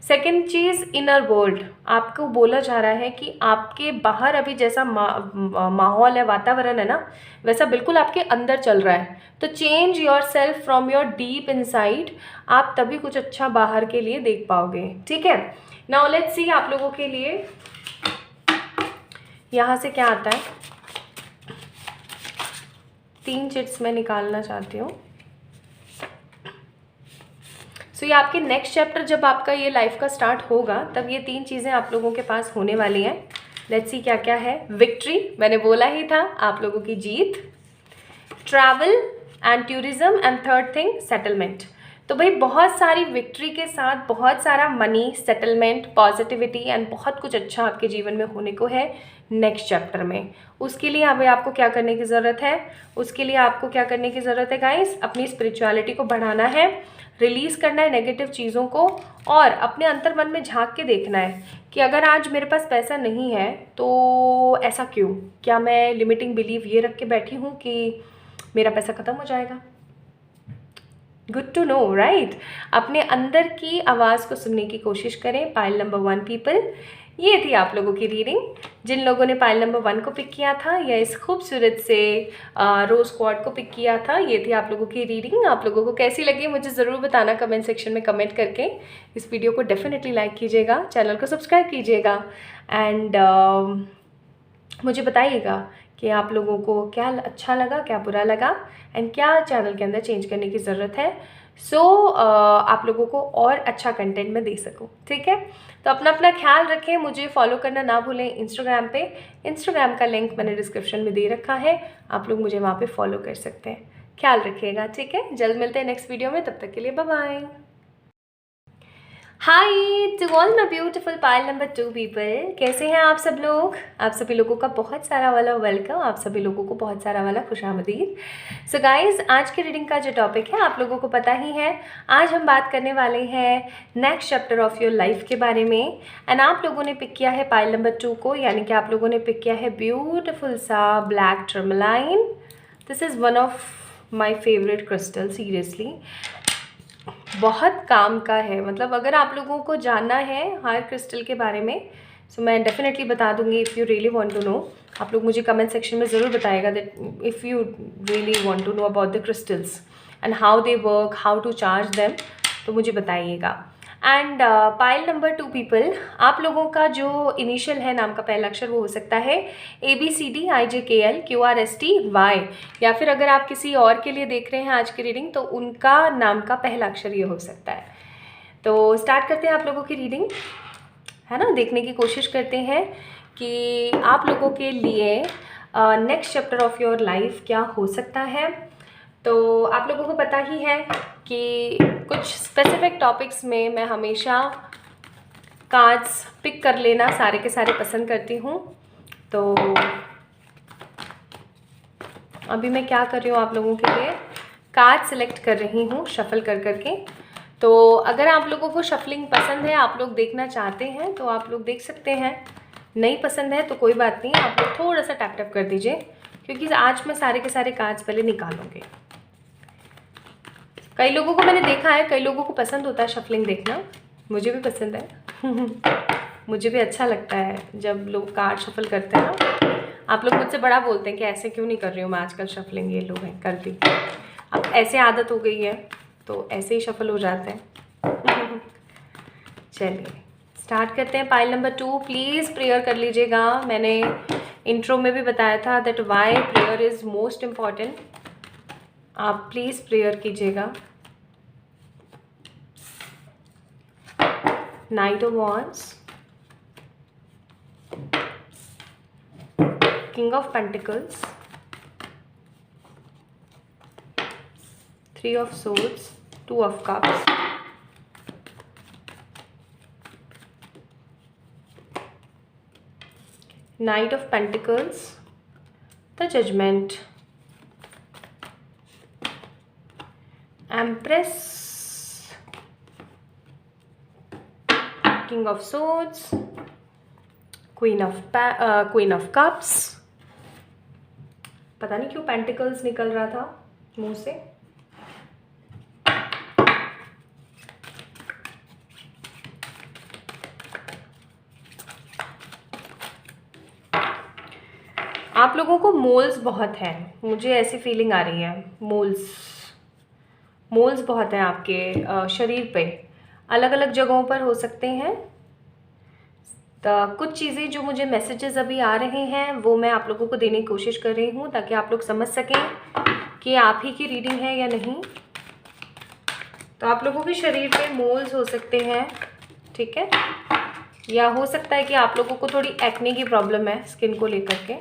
Second cheese, inner world. आपको बोला जा रहा है कि आपके बाहर अभी जैसा माहौल है, वातावरण है ना, वैसा बिल्कुल आपके अंदर चल रहा है। तो change your self from your deep inside, आप तभी कुछ अच्छा बाहर के लिए देख पाओगे, ठीक है। नाउ लेट्स सी आप लोगों के लिए यहाँ से क्या आता है। 3 चिट्स मैं निकालना चाहती हूँ। सो ये आपके नेक्स्ट चैप्टर जब आपका ये लाइफ का स्टार्ट होगा, तब ये 3 चीज़ें आप लोगों के पास होने वाली हैं। लेट्स सी क्या क्या है। विक्ट्री, मैंने बोला ही था, आप लोगों की जीत। Travel and tourism, and third thing settlement. तो भाई बहुत सारी विक्ट्री के साथ बहुत सारा मनी, सेटलमेंट, पॉजिटिविटी एंड बहुत कुछ अच्छा आपके जीवन में होने को है नेक्स्ट चैप्टर में। उसके लिए अभी आपको क्या करने की ज़रूरत है? उसके लिए आपको क्या करने की ज़रूरत है गाइस? अपनी स्पिरिचुअलिटी को बढ़ाना है, रिलीज़ करना है नेगेटिव चीज़ों को, और अपने अंतर मन में झांक के देखना है कि अगर आज मेरे पास पैसा नहीं है तो ऐसा क्यों? क्या मैं लिमिटिंग बिलीव ये रख के बैठी हूँ कि मेरा पैसा ख़त्म हो जाएगा? Good to know, right? अपने अंदर की आवाज़ को सुनने की कोशिश करें। पाइल नंबर 1 पीपल, ये थी आप लोगों की रीडिंग। जिन लोगों ने पाइल नंबर 1 को पिक किया था या इस खूबसूरत से रोज क्वार्ट को पिक किया था, ये थी आप लोगों की रीडिंग। आप लोगों को कैसी लगी मुझे ज़रूर बताना कमेंट सेक्शन में कमेंट करके। इस वीडियो को डेफिनेटली लाइक कीजिएगा, चैनल को सब्सक्राइब कीजिएगा, एंड मुझे बताइएगा कि आप लोगों को क्या अच्छा लगा, क्या बुरा लगा, एंड क्या चैनल के अंदर चेंज करने की ज़रूरत है। आप लोगों को और अच्छा कंटेंट मैं दे सकूं, ठीक है। तो अपना अपना ख्याल रखें, मुझे फॉलो करना ना भूलें इंस्टाग्राम पे। इंस्टाग्राम का लिंक मैंने डिस्क्रिप्शन में दे रखा है, आप लोग मुझे वहाँ पे फॉलो कर सकते हैं। ख्याल रखिएगा, ठीक है। जल्द मिलते हैं नेक्स्ट वीडियो में, तब तक के लिए bye bye. Hi to all my beautiful pile number 2 people, कैसे हैं आप सब लोग। आप सभी लोगों का बहुत सारा वाला वेलकम, आप सभी लोगों को बहुत सारा वाला खुशामदीद। सो गाइज, आज की रीडिंग का जो टॉपिक है आप लोगों को पता ही है। आज हम बात करने वाले हैं next chapter of your life के बारे में। एंड आप लोगों ने पिक किया है पाइल नंबर 2 को, यानी कि आप लोगों ने पिक किया है ब्यूटिफुल सा black tourmaline. This is one of my favourite crystal, seriously बहुत काम का है। मतलब अगर आप लोगों को जानना है हर क्रिस्टल के बारे में, सो मैं डेफिनेटली बता दूंगी। If you really want to know, आप लोग मुझे कमेंट सेक्शन में ज़रूर बताएगा that if you really want to know about the crystals and how they work, how to charge them, तो मुझे बताइएगा। एंड पाइल नंबर 2 पीपल, आप लोगों का जो इनिशियल है नाम का पहला अक्षर वो हो सकता है ABCDIJKLQRSTY, या फिर अगर आप किसी और के लिए देख रहे हैं आज की रीडिंग तो उनका नाम का पहला अक्षर ये हो सकता है। तो स्टार्ट करते हैं आप लोगों की रीडिंग, है ना। देखने की कोशिश करते हैं कि आप लोगों के लिए next chapter of your life क्या हो सकता है। तो आप लोगों को पता ही है कि कुछ स्पेसिफिक टॉपिक्स में मैं हमेशा कार्ड्स पिक कर लेना सारे के सारे पसंद करती हूँ। तो अभी मैं क्या कर रही हूँ, आप लोगों के लिए कार्ड सिलेक्ट कर रही हूँ शफल कर करके। तो अगर आप लोगों को शफलिंग पसंद है, आप लोग देखना चाहते हैं तो आप लोग देख सकते हैं। नहीं पसंद है तो कोई बात नहीं, आप लोग थोड़ा सा टैप टैप कर दीजिए, क्योंकि आज मैं सारे के सारे कार्ड्स पहले निकालूंगी। कई लोगों को मैंने देखा है, कई लोगों को पसंद होता है शफलिंग देखना, मुझे भी पसंद है मुझे भी अच्छा लगता है जब लोग कार्ड शफल करते हैं ना। आप लोग मुझसे बड़ा बोलते हैं कि ऐसे क्यों नहीं कर रही हूँ मैं आजकल शफलिंग, ये लोग हैं कर दी, अब ऐसे आदत हो गई है तो ऐसे ही शफल हो जाते हैं चलिए स्टार्ट करते हैं। पाइल नंबर 2, प्लीज़ प्रेयर कर लीजिएगा। मैंने इंट्रो में भी बताया था that why prayer is most important. आप प्लीज़ प्रेयर कीजिएगा। Knight of wands, king of pentacles, 3 of swords, 2 of cups, Knight of Pentacles, the Judgment, Empress, King of Swords, Queen of Cups। पता नहीं क्यों pentacles निकल रहा था मुंह से। आप लोगों को मोल्स बहुत हैं, मुझे ऐसी फीलिंग आ रही है। मोल्स बहुत हैं आपके शरीर पे, अलग अलग जगहों पर हो सकते हैं। तो कुछ चीज़ें जो मुझे मैसेजेस अभी आ रहे हैं वो मैं आप लोगों को देने की कोशिश कर रही हूँ, ताकि आप लोग समझ सकें कि आप ही की रीडिंग है या नहीं। तो आप लोगों के शरीर पे मोल्स हो सकते हैं, ठीक है, या हो सकता है कि आप लोगों को थोड़ी एक्ने की प्रॉब्लम है स्किन को लेकर के।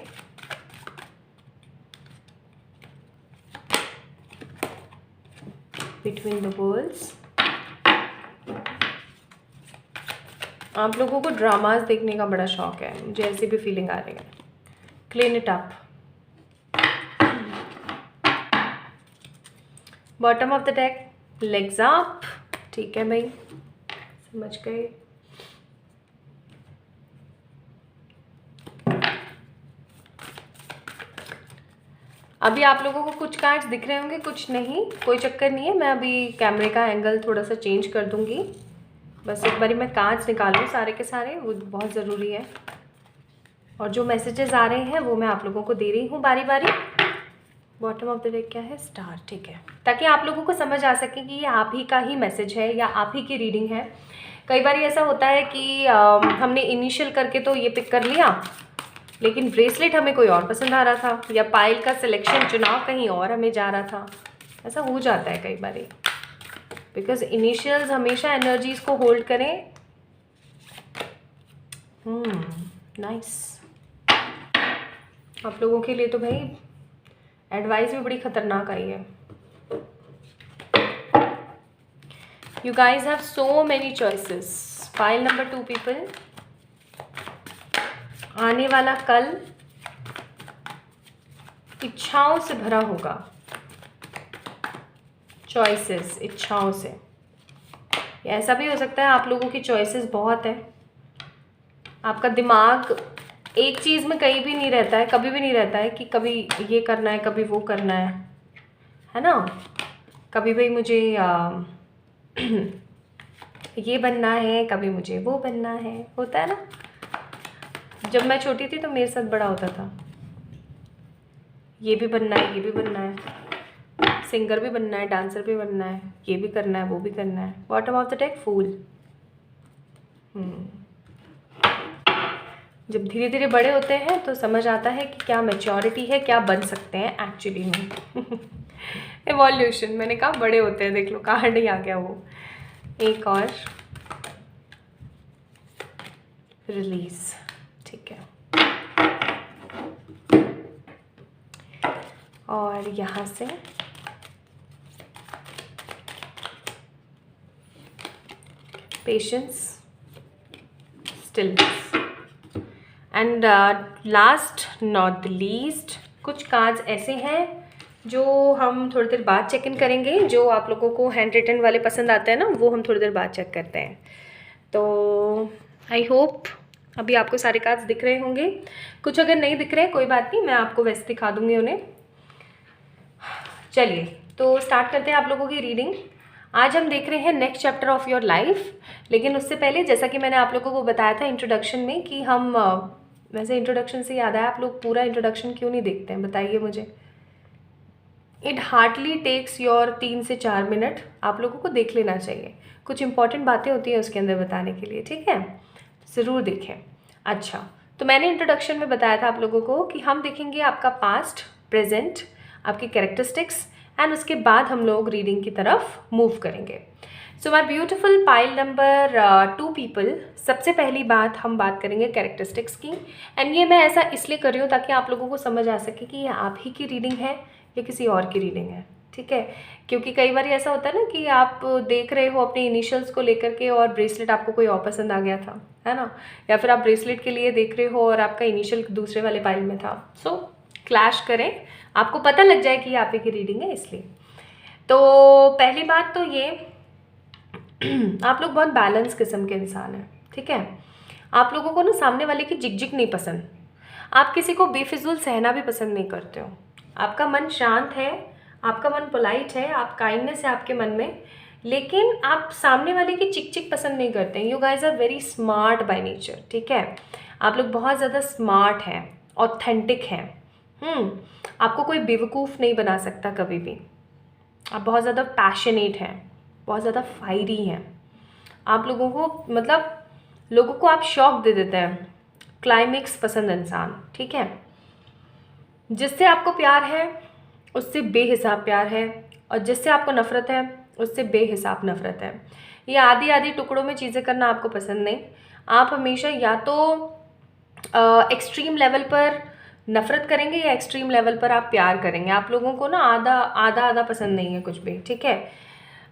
बिटवीन द वर्ल्ड्स, आप लोगों को ड्रामास देखने का बड़ा शौक है, मुझे ऐसी भी फीलिंग आ रही है। Clean it up, bottom of the deck, legs up, ठीक है भाई, समझ गए। अभी आप लोगों को कुछ कार्ड्स दिख रहे होंगे, कुछ नहीं, कोई चक्कर नहीं है। मैं अभी कैमरे का एंगल थोड़ा सा चेंज कर दूंगी, बस एक बारी मैं कार्ड्स निकालूँ सारे के सारे, वो बहुत ज़रूरी है। और जो मैसेजेस आ रहे हैं वो मैं आप लोगों को दे रही हूँ बारी बारी। बॉटम ऑफ द डेक क्या है, स्टार, ठीक है, ताकि आप लोगों को समझ आ सके कि ये आप ही का ही मैसेज है या आप ही की रीडिंग है। कई बार ऐसा होता है कि हमने इनिशियल करके तो ये पिक कर लिया, लेकिन ब्रेसलेट हमें कोई और पसंद आ रहा था, या पायल का सिलेक्शन चुनाव कहीं और हमें जा रहा था। ऐसा हो जाता है कई बार, बिकॉज इनिशियल्स हमेशा एनर्जीज को होल्ड करें। नाइस। आप लोगों के लिए तो भाई एडवाइस भी बड़ी खतरनाक आई है। You guys have so many choices. Pile number 2 people. आने वाला कल इच्छाओं से भरा होगा, चॉइसेस, इच्छाओं से। ऐसा भी हो सकता है आप लोगों की चॉइसेस बहुत है, आपका दिमाग एक चीज़ में कहीं भी नहीं रहता है, कभी भी नहीं रहता है कि कभी ये करना है कभी वो करना है ना। कभी भाई मुझे ये बनना है, कभी मुझे वो बनना है, होता है ना। जब मैं छोटी थी तो मेरे साथ बड़ा होता था, ये भी बनना है, ये भी बनना है, सिंगर भी बनना है, डांसर भी बनना है, ये भी करना है, वो भी करना है। बॉटम ऑफ द डेक फूल। जब धीरे धीरे बड़े होते हैं तो समझ आता है कि क्या मैच्योरिटी है, क्या बन सकते हैं एक्चुअली में। एवोल्यूशन, मैंने कहा बड़े होते हैं, देख लो कार्ड ही आ गया वो। एक और रिलीज, ठीक है। और यहाँ से patience, stillness, and last not the least कुछ कार्ड्स ऐसे हैं जो हम थोड़ी देर बाद चेक इन करेंगे। जो आप लोगों को हैंड रिटन वाले पसंद आते हैं ना, वो हम थोड़ी देर बाद चेक करते हैं। तो आई होप अभी आपको सारे कार्ड्स दिख रहे होंगे। कुछ अगर नहीं दिख रहे कोई बात नहीं, मैं आपको वैसे दिखा दूँगी उन्हें। चलिए तो स्टार्ट करते हैं आप लोगों की रीडिंग। आज हम देख रहे हैं next chapter of your life. लेकिन उससे पहले जैसा कि मैंने आप लोगों को बताया था इंट्रोडक्शन में कि हम वैसे इंट्रोडक्शन से याद आया, आप लोग पूरा इंट्रोडक्शन क्यों नहीं देखते हैं बताइए मुझे। इट हार्डली टेक्स योर 3 से 4 मिनट, आप लोगों को देख लेना चाहिए। कुछ इंपॉर्टेंट बातें होती हैं उसके अंदर बताने के लिए, ठीक है, ज़रूर देखें। अच्छा, तो मैंने इंट्रोडक्शन में बताया था आप लोगों को कि हम देखेंगे आपका पास्ट, प्रेजेंट, आपकी कैरेक्टरिस्टिक्स, एंड उसके बाद हम लोग रीडिंग की तरफ मूव करेंगे। So my beautiful pile number 2 people, सबसे पहली बात हम बात करेंगे कैरेक्टरिस्टिक्स की। एंड ये मैं ऐसा इसलिए कर रही हूँ ताकि आप लोगों को समझ आ सके कि ये आप ही की रीडिंग है या किसी और की रीडिंग है, ठीक है। क्योंकि कई बार ऐसा होता है ना कि आप देख रहे हो अपने इनिशियल्स को लेकर के और ब्रेसलेट आपको कोई और पसंद आ गया था, है ना, या फिर आप ब्रेसलेट के लिए देख रहे हो और आपका इनिशियल दूसरे वाले पाइल में था। सो क्लैश करें, आपको पता लग जाए कि ये आप ही की रीडिंग है इसलिए। तो पहली बात तो ये आप लोग बहुत बैलेंस किस्म के इंसान हैं, ठीक है। आप लोगों को ना सामने वाले की जिक नहीं पसंद, आप किसी को बेफिजूल सहना भी पसंद नहीं करते हो। आपका मन शांत है, आपका मन पोलाइट है, आप काइंडनेस है आपके मन में, लेकिन आप सामने वाले की चिक पसंद नहीं करते हैं। You guys are very smart by nature, ठीक है। आप लोग बहुत ज़्यादा स्मार्ट हैं, ऑथेंटिक हैं। आपको कोई बेवकूफ़ नहीं बना सकता कभी भी। आप बहुत ज़्यादा पैशनेट हैं, बहुत ज़्यादा फायरी हैं। आप लोगों को मतलब लोगों को आप शॉक दे देते हैं, क्लाइमेक्स पसंद इंसान, ठीक है। जिससे आपको प्यार है उससे बेहिसाब प्यार है, और जिससे आपको नफ़रत है उससे बेहिसाब नफ़रत है। ये आधी आधी टुकड़ों में चीज़ें करना आपको पसंद नहीं। आप हमेशा या तो एक्सट्रीम लेवल पर नफ़रत करेंगे या एक्सट्रीम लेवल पर आप प्यार करेंगे। आप लोगों को ना आधा आधा पसंद नहीं है कुछ भी, ठीक है।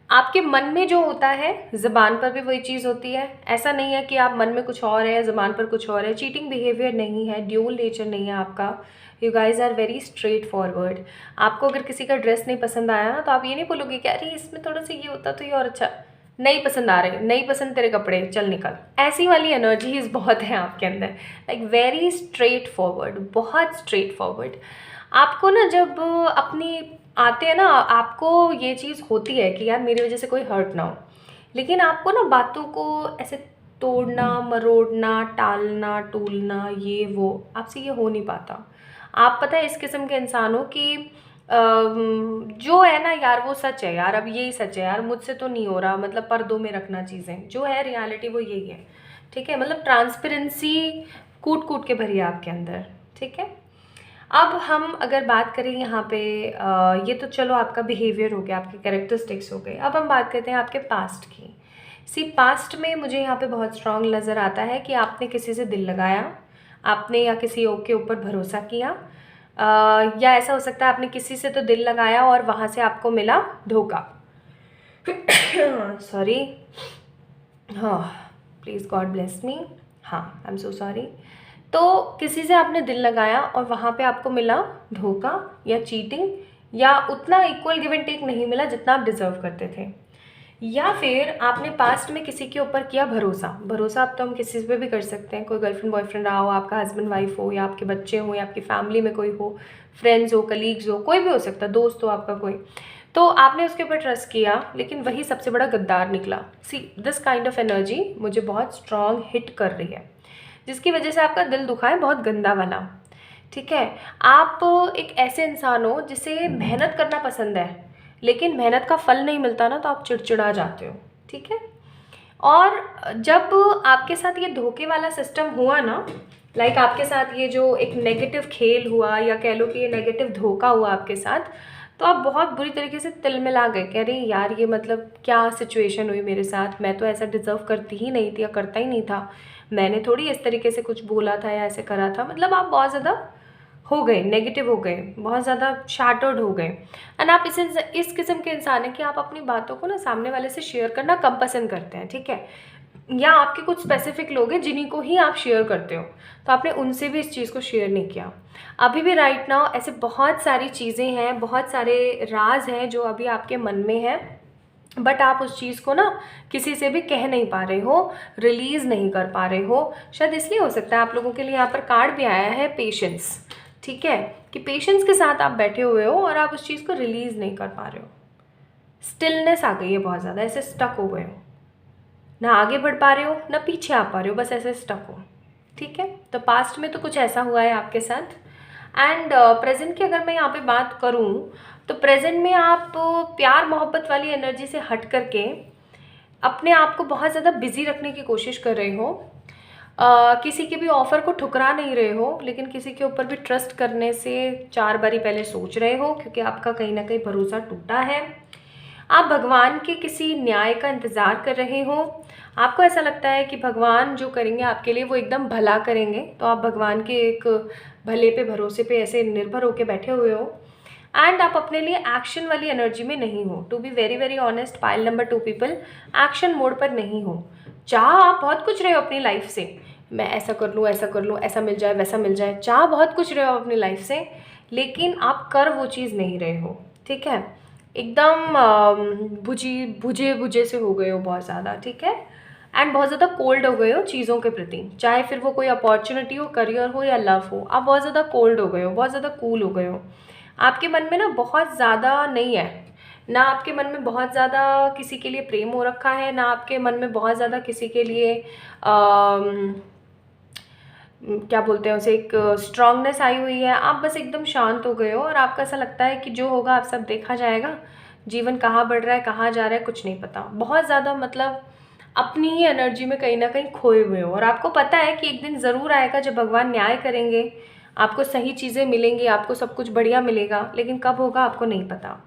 आपके मन में जो होता है ज़बान पर भी वही चीज़ होती है। ऐसा नहीं है कि आप मन में कुछ और है ज़बान पर कुछ और है। चीटिंग बिहेवियर नहीं है, ड्यूल नेचर नहीं है आपका। You guys are very straightforward. आपको अगर किसी का ड्रेस नहीं पसंद आया ना तो आप ये नहीं बोलोगे कि अरे इसमें थोड़ा सा ये होता तो ये और अच्छा, नहीं पसंद आ रहे, नहीं पसंद तेरे कपड़े, चल निकल। ऐसी वाली एनर्जीज बहुत है आपके अंदर, लाइक वेरी स्ट्रेट फॉरवर्ड, बहुत स्ट्रेट फॉरवर्ड। आपको ना जब अपनी आते हैं ना, आपको ये चीज़ होती है कि यार मेरी वजह से कोई हर्ट ना हो, लेकिन आपको ना बातों को ऐसे तोड़ना मरोड़ना टालना टूलना ये वो आपसे ये हो नहीं पाता। आप पता है इस किस्म के इंसान हो कि जो है ना यार वो सच है यार, अब यही सच है यार, मुझसे तो नहीं हो रहा, मतलब पर्दों में रखना चीज़ें, जो है रियलिटी वो यही है, ठीक है। मतलब ट्रांसपेरेंसी कूट कूट के भरी है आपके अंदर, ठीक है। अब हम अगर बात करें यहाँ पे ये तो चलो आपका बिहेवियर हो गया, आपके कैरेक्टरिस्टिक्स हो गए। अब हम बात करते हैं आपके पास्ट की। पास्ट में मुझे यहाँ पे बहुत स्ट्रांग नज़र आता है कि आपने किसी से दिल लगाया, आपने या किसी के ऊपर भरोसा किया, या ऐसा हो सकता है आपने किसी से तो दिल लगाया और वहाँ से आपको मिला धोखा। सॉरी। हाँ, प्लीज़ गॉड ब्लेस मी। हाँ, आई एम सो सॉरी। तो किसी से आपने दिल लगाया और वहाँ पे आपको मिला धोखा या चीटिंग, या उतना इक्वल गिव एंड टेक नहीं मिला जितना आप डिज़र्व करते थे। या फिर आपने पास्ट में किसी के ऊपर किया भरोसा। भरोसा अब तो हम किसी पे भी कर सकते हैं, कोई गर्लफ्रेंड बॉयफ्रेंड रहा हो, आपका हस्बैंड वाइफ हो, या आपके बच्चे हो, या आपकी फैमिली में कोई हो, फ्रेंड्स हो, कलीग्स हो, कोई भी हो सकता है, दोस्त हो आपका कोई। तो आपने उसके ऊपर ट्रस्ट किया, लेकिन वही सबसे बड़ा गद्दार निकला। See this kind of energy मुझे बहुत स्ट्रॉन्ग हिट कर रही है, जिसकी वजह से आपका दिल दुखा है, बहुत गंदा वाला। ठीक है, आप एक ऐसे इंसान हो जिसे मेहनत करना पसंद है, लेकिन मेहनत का फल नहीं मिलता ना, तो आप चिड़चिड़ा जाते हो। ठीक है, और जब आपके साथ ये धोखे वाला सिस्टम हुआ ना, लाइक आपके साथ ये जो एक नेगेटिव खेल हुआ, या कह लो कि ये नेगेटिव धोखा हुआ आपके साथ, तो आप बहुत बुरी तरीके से तिलमिला गए, कह रहे यार ये मतलब क्या सिचुएशन हुई मेरे साथ, मैं तो ऐसा डिज़र्व करती ही नहीं थी या करता ही नहीं था, मैंने थोड़ी इस तरीके से कुछ बोला था या ऐसे करा था। मतलब आप बहुत ज़्यादा हो गए, नेगेटिव हो गए, बहुत ज़्यादा शैटर्ड हो गए। एंड आप इस किस्म के इंसान हैं कि आप अपनी बातों को ना सामने वाले से शेयर करना कम पसंद करते हैं। ठीक है, या आपके कुछ स्पेसिफिक लोग हैं जिन्हीं को ही आप शेयर करते हो, तो आपने उनसे भी इस चीज़ को शेयर नहीं किया। अभी भी राइट नाउ ऐसे बहुत सारी चीज़ें हैं, बहुत सारे राज हैं जो अभी आपके मन में हैं, बट आप उस चीज़ को ना किसी से भी कह नहीं पा रहे हो, रिलीज़ नहीं कर पा रहे हो। शायद इसलिए हो सकता है आप लोगों के लिए यहाँ पर कार्ड भी आया है पेशेंस। ठीक है, कि पेशेंस के साथ आप बैठे हुए हो और आप उस चीज़ को रिलीज़ नहीं कर पा रहे हो। स्टिलनेस आ गई है बहुत ज़्यादा, ऐसे स्टक हो गए हो, ना आगे बढ़ पा रहे हो ना पीछे आ पा रहे हो, बस ऐसे स्टक हो। ठीक है, तो पास्ट में तो कुछ ऐसा हुआ है आपके साथ। एंड प्रेजेंट की अगर मैं यहाँ पे बात करूँ, तो प्रेजेंट में आप प्यार मोहब्बत वाली एनर्जी से हट करके अपने आप को बहुत ज़्यादा बिजी रखने की कोशिश कर रहे हो। किसी के भी ऑफ़र को ठुकरा नहीं रहे हो, लेकिन किसी के ऊपर भी ट्रस्ट करने से 4 बारी पहले सोच रहे हो, क्योंकि आपका कहीं ना कहीं भरोसा टूटा है। आप भगवान के किसी न्याय का इंतज़ार कर रहे हो। आपको ऐसा लगता है कि भगवान जो करेंगे आपके लिए वो एकदम भला करेंगे, तो आप भगवान के एक भले पे भरोसे पे ऐसे निर्भर होकर बैठे हुए हो। एंड आप अपने लिए एक्शन वाली एनर्जी में नहीं हो। To be very very honest, pile number 2 people action mode पर नहीं हो। चाह आप बहुत कुछ रहे हो अपनी लाइफ से, मैं ऐसा कर लूँ, ऐसा कर लूँ, ऐसा मिल जाए, वैसा मिल जाए, चाह बहुत कुछ रहे हो अपनी लाइफ से, लेकिन आप कर वो चीज़ नहीं रहे हो। ठीक है, एकदम बुझे बुझे से हो गए हो बहुत ज़्यादा। ठीक है, एंड बहुत ज़्यादा कोल्ड हो गए हो चीज़ों के प्रति, चाहे फिर वो कोई अपॉर्चुनिटी हो, करियर हो या लव हो, आप बहुत ज़्यादा कोल्ड हो गए हो, बहुत ज़्यादा कूल हो गए हो। आपके मन में ना बहुत ज़्यादा नहीं है, ना आपके मन में बहुत ज़्यादा किसी के लिए प्रेम हो रखा है, ना आपके मन में बहुत ज़्यादा किसी के लिए क्या बोलते हैं उसे, एक स्ट्रांगनेस आई हुई है। आप बस एकदम शांत हो गए हो और आपको ऐसा लगता है कि जो होगा आप सब देखा जाएगा, जीवन कहाँ बढ़ रहा है कहाँ जा रहा है कुछ नहीं पता। बहुत ज़्यादा मतलब अपनी ही एनर्जी में कहीं ना कहीं खोए हुए हो, और आपको पता है कि एक दिन ज़रूर आएगा जब भगवान न्याय करेंगे, आपको सही चीज़ें मिलेंगी, आपको सब कुछ बढ़िया मिलेगा, लेकिन कब होगा आपको नहीं पता।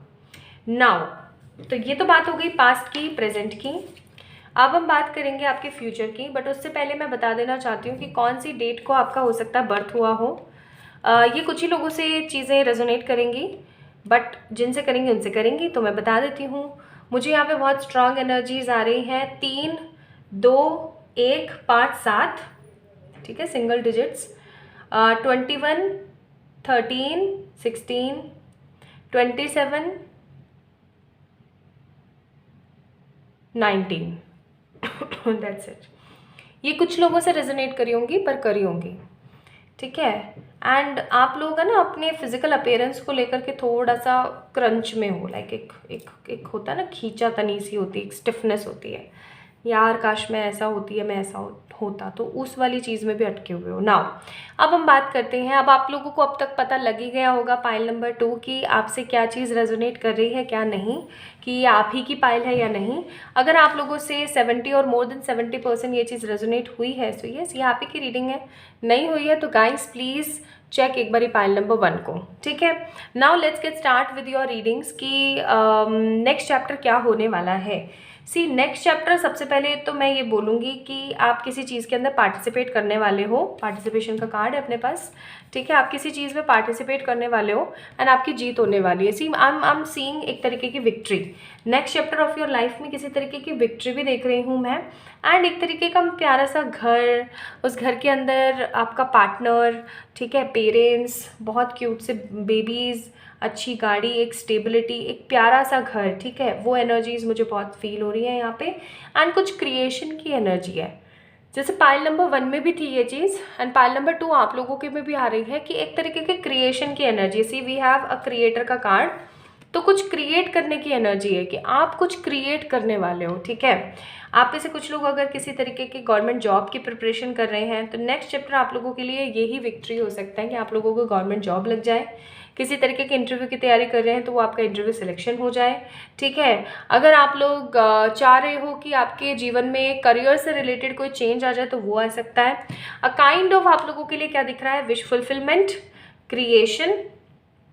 नाउ तो ये तो बात हो गई पास्ट की, प्रेजेंट की। अब हम बात करेंगे आपके फ्यूचर की, बट उससे पहले मैं बता देना चाहती हूँ कि कौन सी डेट को आपका हो सकता है बर्थ हुआ हो। ये कुछ ही लोगों से चीज़ें रेजोनेट करेंगी, बट जिनसे करेंगी उनसे करेंगी, तो मैं बता देती हूँ। मुझे यहाँ पे बहुत स्ट्रांग एनर्जीज आ रही हैं, 3, 2, 1, 5, 7। ठीक है, सिंगल डिजिट्स, 21, 13, 16, 27, 19। That's it. ये कुछ लोगों से रेजोनेट करी होंगी, पर करी होंगी। ठीक है, एंड आप लोग है ना अपने फिजिकल अपीयरेंस को लेकर के थोड़ा सा क्रंच में हो, लाइक एक होता है ना, खींचा तनी सी होती है, एक स्टिफनेस होती है, यार काश मैं ऐसा होती है, मैं ऐसा होता, तो उस वाली चीज़ में भी अटके हुए हो। नाउ अब हम बात करते हैं, अब आप लोगों को अब तक पता लग ही गया होगा पाइल नंबर 2 की आपसे क्या चीज़ रेजोनेट कर रही है क्या नहीं, कि ये आप ही की पाइल है या नहीं। अगर आप लोगों से 70 और मोर देन 70% ये चीज़ रेजोनेट हुई है, सो यस ये आप ही की रीडिंग है। नहीं हुई है तो गाइस प्लीज़ चेक एक बारी पाइल नंबर 1 को। ठीक है, now let's get start with your readings कि नेक्स्ट चैप्टर क्या होने वाला है। सी नेक्स्ट चैप्टर, सबसे पहले तो मैं ये बोलूँगी कि आप किसी चीज़ के अंदर पार्टिसिपेट करने वाले हो, पार्टिसिपेशन का कार्ड है अपने पास, ठीक है। आप किसी चीज़ में पार्टिसिपेट करने वाले हो एंड आपकी जीत होने वाली है। सी आई एम सीइंग एक तरीके की victory next chapter of your life में, किसी तरीके की विक्ट्री भी देख रही हूँ मैं। एंड एक तरीके का प्यारा सा घर, उस घर के अंदर आपका पार्टनर, ठीक है, पेरेंट्स, बहुत क्यूट से बेबीज़, अच्छी गाड़ी, एक स्टेबिलिटी, एक प्यारा सा घर, ठीक है। वो एनर्जीज मुझे बहुत फील हो रही है यहाँ पे। एंड कुछ क्रिएशन की एनर्जी है, जैसे पाइल नंबर 1 में भी थी ये चीज़ एंड पाइल नंबर 2 आप लोगों के में भी आ रही है कि एक तरीके के क्रिएशन की energy. See we have a creator का कार्ड, तो कुछ क्रिएट करने की एनर्जी है कि आप कुछ क्रिएट करने वाले हो, ठीक है। आप में से कुछ लोग अगर किसी तरीके की गवर्नमेंट जॉब की प्रिपरेशन कर रहे हैं तो नेक्स्ट चैप्टर आप लोगों के लिए यही विक्ट्री हो सकता है कि आप लोगों को गवर्नमेंट जॉब लग जाए। किसी तरीके के इंटरव्यू की तैयारी कर रहे हैं तो वो आपका इंटरव्यू सिलेक्शन हो जाए, ठीक है। अगर आप लोग चाह रहे हो कि आपके जीवन में करियर से रिलेटेड कोई चेंज आ जाए तो वो आ सकता है। अ काइंड ऑफ आप लोगों के लिए क्या दिख रहा है, विश फुलफिलमेंट, क्रिएशन,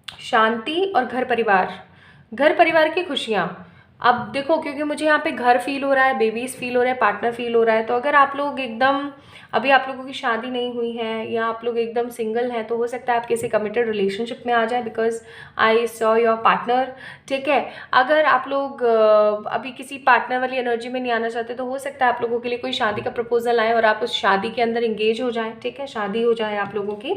शांति और घर परिवार की खुशियाँ। अब देखो, क्योंकि मुझे यहाँ पे घर फील हो रहा है, बेबीज़ फील हो रहा है, पार्टनर फील हो रहा है, तो अगर आप लोग एकदम अभी आप लोगों की शादी नहीं हुई है या आप लोग एकदम सिंगल हैं तो हो सकता है आप किसी कमिटेड रिलेशनशिप में आ जाए, because I saw your partner, ठीक है। अगर आप लोग अभी किसी पार्टनर वाली एनर्जी में नहीं आना चाहते तो हो सकता है आप लोगों के लिए कोई शादी का प्रपोजल आए और आप उस शादी के अंदर इंगेज हो जाएं, ठीक है, शादी हो जाए आप लोगों की।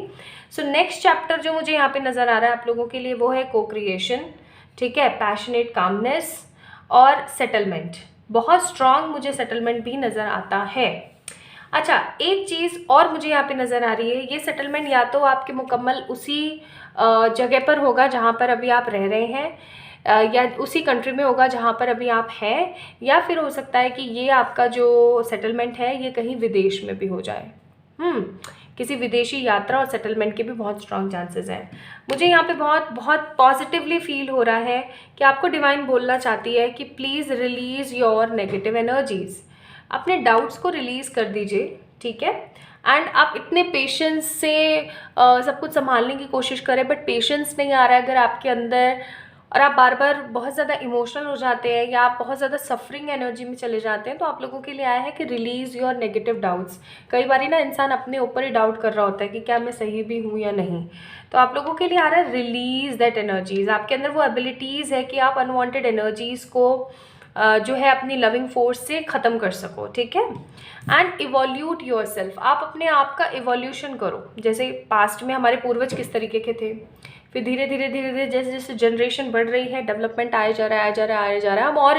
सो नेक्स्ट चैप्टर जो मुझे यहाँ पे नज़र आ रहा है आप लोगों के लिए वो है को क्रिएशन, ठीक है, पैशनेट कामनेस और सेटलमेंट। बहुत स्ट्रांग मुझे सेटलमेंट भी नज़र आता है। अच्छा, एक चीज़ और मुझे यहाँ पे नज़र आ रही है, ये सेटलमेंट या तो आपके मुकम्मल उसी जगह पर होगा जहाँ पर अभी आप रह रहे हैं, या उसी कंट्री में होगा जहाँ पर अभी आप हैं, या फिर हो सकता है कि ये आपका जो सेटलमेंट है ये कहीं विदेश में भी हो जाए। किसी विदेशी यात्रा और सेटलमेंट के भी बहुत स्ट्रॉन्ग चांसेस हैं। मुझे यहाँ पे बहुत बहुत पॉजिटिवली फील हो रहा है कि आपको डिवाइन बोलना चाहती है कि please release your negative energies, अपने डाउट्स को रिलीज़ कर दीजिए, ठीक है। एंड आप इतने पेशेंस से सब कुछ संभालने की कोशिश करें, बट पेशेंस नहीं आ रहा है अगर आपके अंदर, और आप बार बार बहुत ज़्यादा इमोशनल हो जाते हैं या आप बहुत ज़्यादा सफरिंग एनर्जी में चले जाते हैं, तो आप लोगों के लिए आया है कि रिलीज़ योर नेगेटिव डाउट्स। कई बार ना इंसान अपने ऊपर ही डाउट कर रहा होता है कि क्या मैं सही भी हूँ या नहीं, तो आप लोगों के लिए आ रहा है रिलीज़ दैट एनर्जीज़। आपके अंदर वो एबिलिटीज़ है कि आप अनवांटेड एनर्जीज़ को जो है अपनी लविंग फोर्स से ख़त्म कर सको, ठीक है। एंड इवोल्यूट योर सेल्फ, आप अपने आप का इवोल्यूशन करो। जैसे पास्ट में हमारे पूर्वज किस तरीके के थे, फिर धीरे धीरे जैसे जैसे जनरेशन बढ़ रही है, डेवलपमेंट आया जा रहा है, हम और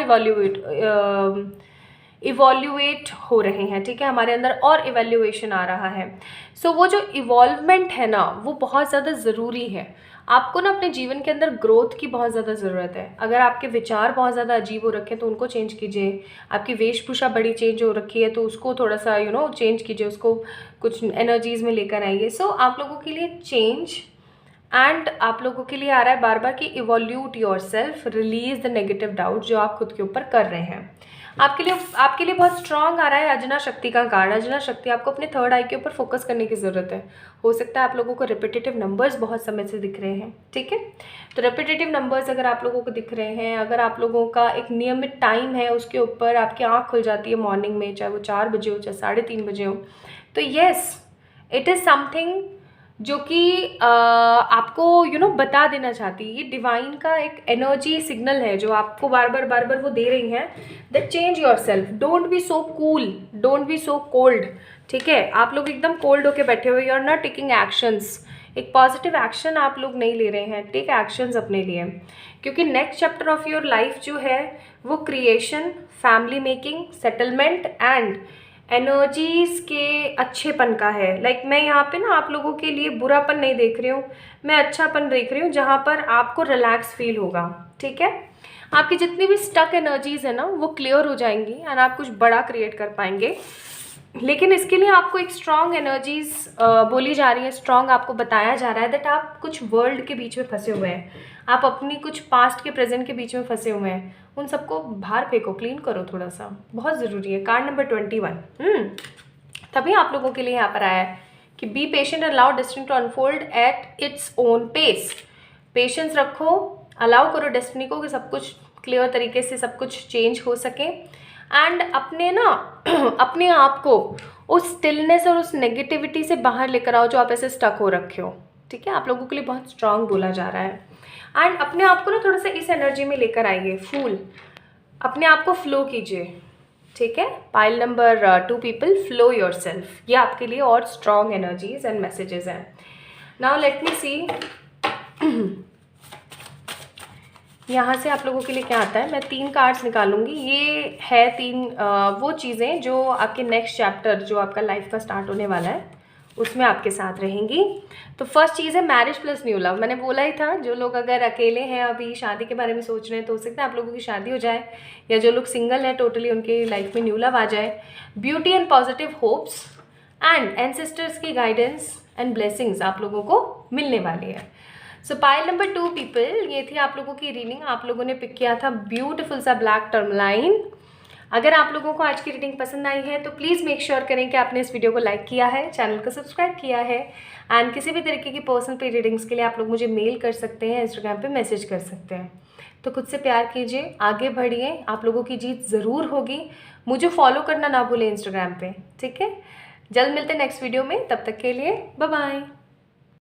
इवोल्यूएट हो रहे हैं, ठीक है, हमारे अंदर और इवैल्यूएशन आ रहा है। सो वो जो इवॉल्वमेंट है ना वो बहुत ज़्यादा ज़रूरी है। आपको ना अपने जीवन के अंदर ग्रोथ की बहुत ज़्यादा ज़रूरत है। अगर आपके विचार बहुत ज़्यादा अजीब हो रखे हैं तो उनको चेंज कीजिए, आपकी वेशभूषा बड़ी चेंज हो रखी है तो उसको थोड़ा सा चेंज कीजिए, उसको कुछ एनर्जीज़ में लेकर आइए। सो आप लोगों के लिए चेंज, एंड आप लोगों के लिए आ रहा है बार बार कि evolute your self, release the negative doubt जो आप खुद के ऊपर कर रहे हैं। आपके लिए बहुत स्ट्रांग आ रहा है अजना शक्ति का कार्ड। अजना शक्ति, आपको अपने थर्ड आई के ऊपर फोकस करने की ज़रूरत है। हो सकता है आप लोगों को रिपीटेटिव नंबर्स बहुत समय से दिख रहे हैं, ठीक है। तो रिपीटेटिव नंबर्स अगर आप लोगों को दिख रहे हैं, अगर आप लोगों का एक नियमित टाइम है उसके ऊपर आपकी आँख खुल जाती है मॉर्निंग में, चाहे वो 4 बजे हो चाहे 3:30 बजे हो, तो येस इट इज़ समथिंग जो कि आपको बता देना चाहती है। ये डिवाइन का एक एनर्जी सिग्नल है जो आपको बार बार वो दे रही हैं, that change yourself, don't be so cool, don't be so cold, ठीक है। आप लोग एकदम कोल्ड होके बैठे हुए, you are not taking actions, एक पॉजिटिव एक्शन आप लोग नहीं ले रहे हैं। टेक एक्शंस अपने लिए, क्योंकि next chapter of your life जो है वो creation, family making, settlement and energies के अच्छेपन का है। लाइक मैं यहाँ पे ना आप लोगों के लिए बुरापन नहीं देख रही हूँ, मैं अच्छापन देख रही हूँ जहाँ पर आपको रिलैक्स फील होगा, ठीक है। आपकी जितनी भी स्टक एनर्जीज़ है ना वो क्लियर हो जाएंगी एंड आप कुछ बड़ा क्रिएट कर पाएंगे। लेकिन इसके लिए आपको एक स्ट्रॉन्ग एनर्जीज बोली जा रही है, स्ट्रॉन्ग आपको बताया जा रहा है दैट आप कुछ वर्ल्ड के बीच में फंसे हुए हैं, आप अपनी कुछ पास्ट के प्रेजेंट के बीच में फंसे हुए हैं, उन सबको बाहर फेंको, क्लीन करो थोड़ा सा, बहुत ज़रूरी है। कार्ड नंबर 21 तभी आप लोगों के लिए यहाँ पर आया है कि be patient, allow destiny to unfold at its own pace. Patience रखो, अलाउ करो डेस्टिनी को कि सब कुछ क्लियर तरीके से सब कुछ चेंज हो सके। एंड अपने ना अपने आप को उस स्टिलनेस और उस नेगेटिविटी से बाहर लेकर आओ जो आप ऐसे स्टक हो रखे हो, ठीक है। आप लोगों के लिए बहुत स्ट्रांग बोला जा रहा है। एंड अपने आप को ना थोड़ा सा इस एनर्जी में लेकर आइए, फूल, अपने आप को फ्लो कीजिए, ठीक है। Pile number 2 people, flow yourself, ये आपके लिए और स्ट्रॉन्ग एनर्जीज एंड मैसेजेस हैं। नाउ लेट मी सी यहाँ से आप लोगों के लिए क्या आता है। मैं 3 कार्ड्स निकालूंगी। ये है 3 वो चीज़ें जो आपके नेक्स्ट चैप्टर जो आपका लाइफ का स्टार्ट होने वाला है उसमें आपके साथ रहेंगी। तो फर्स्ट चीज़ है मैरिज प्लस न्यू लव। मैंने बोला ही था, जो लोग अगर अकेले हैं, अभी शादी के बारे में सोच रहे हैं, तो हो सकता है आप लोगों की शादी हो जाए, या जो लोग सिंगल हैं टोटली उनके लाइफ में न्यू लव आ जाए। Beauty and positive hopes and ancestors की गाइडेंस एंड ब्लेसिंग्स आप लोगों को मिलने वाली है। सो पाइल नंबर 2 पीपल, ये थी आप लोगों की रीडिंग। आप लोगों ने पिक किया था ब्यूटीफुल सा ब्लैक टर्म लाइन। अगर आप लोगों को आज की रीडिंग पसंद आई है तो प्लीज़ मेक श्योर करें कि आपने इस वीडियो को लाइक किया है, चैनल को सब्सक्राइब किया है। एंड किसी भी तरीके की पर्सनल पे रीडिंग्स के लिए आप लोग मुझे मेल कर सकते हैं, इंस्टाग्राम पे मैसेज कर सकते हैं। तो खुद से प्यार कीजिए, आगे बढ़िए, आप लोगों की जीत ज़रूर होगी। मुझे फॉलो करना ना भूलें इंस्टाग्राम पे, ठीक है। जल्द मिलते हैं नेक्स्ट वीडियो में, तब तक के लिए बाय बाय।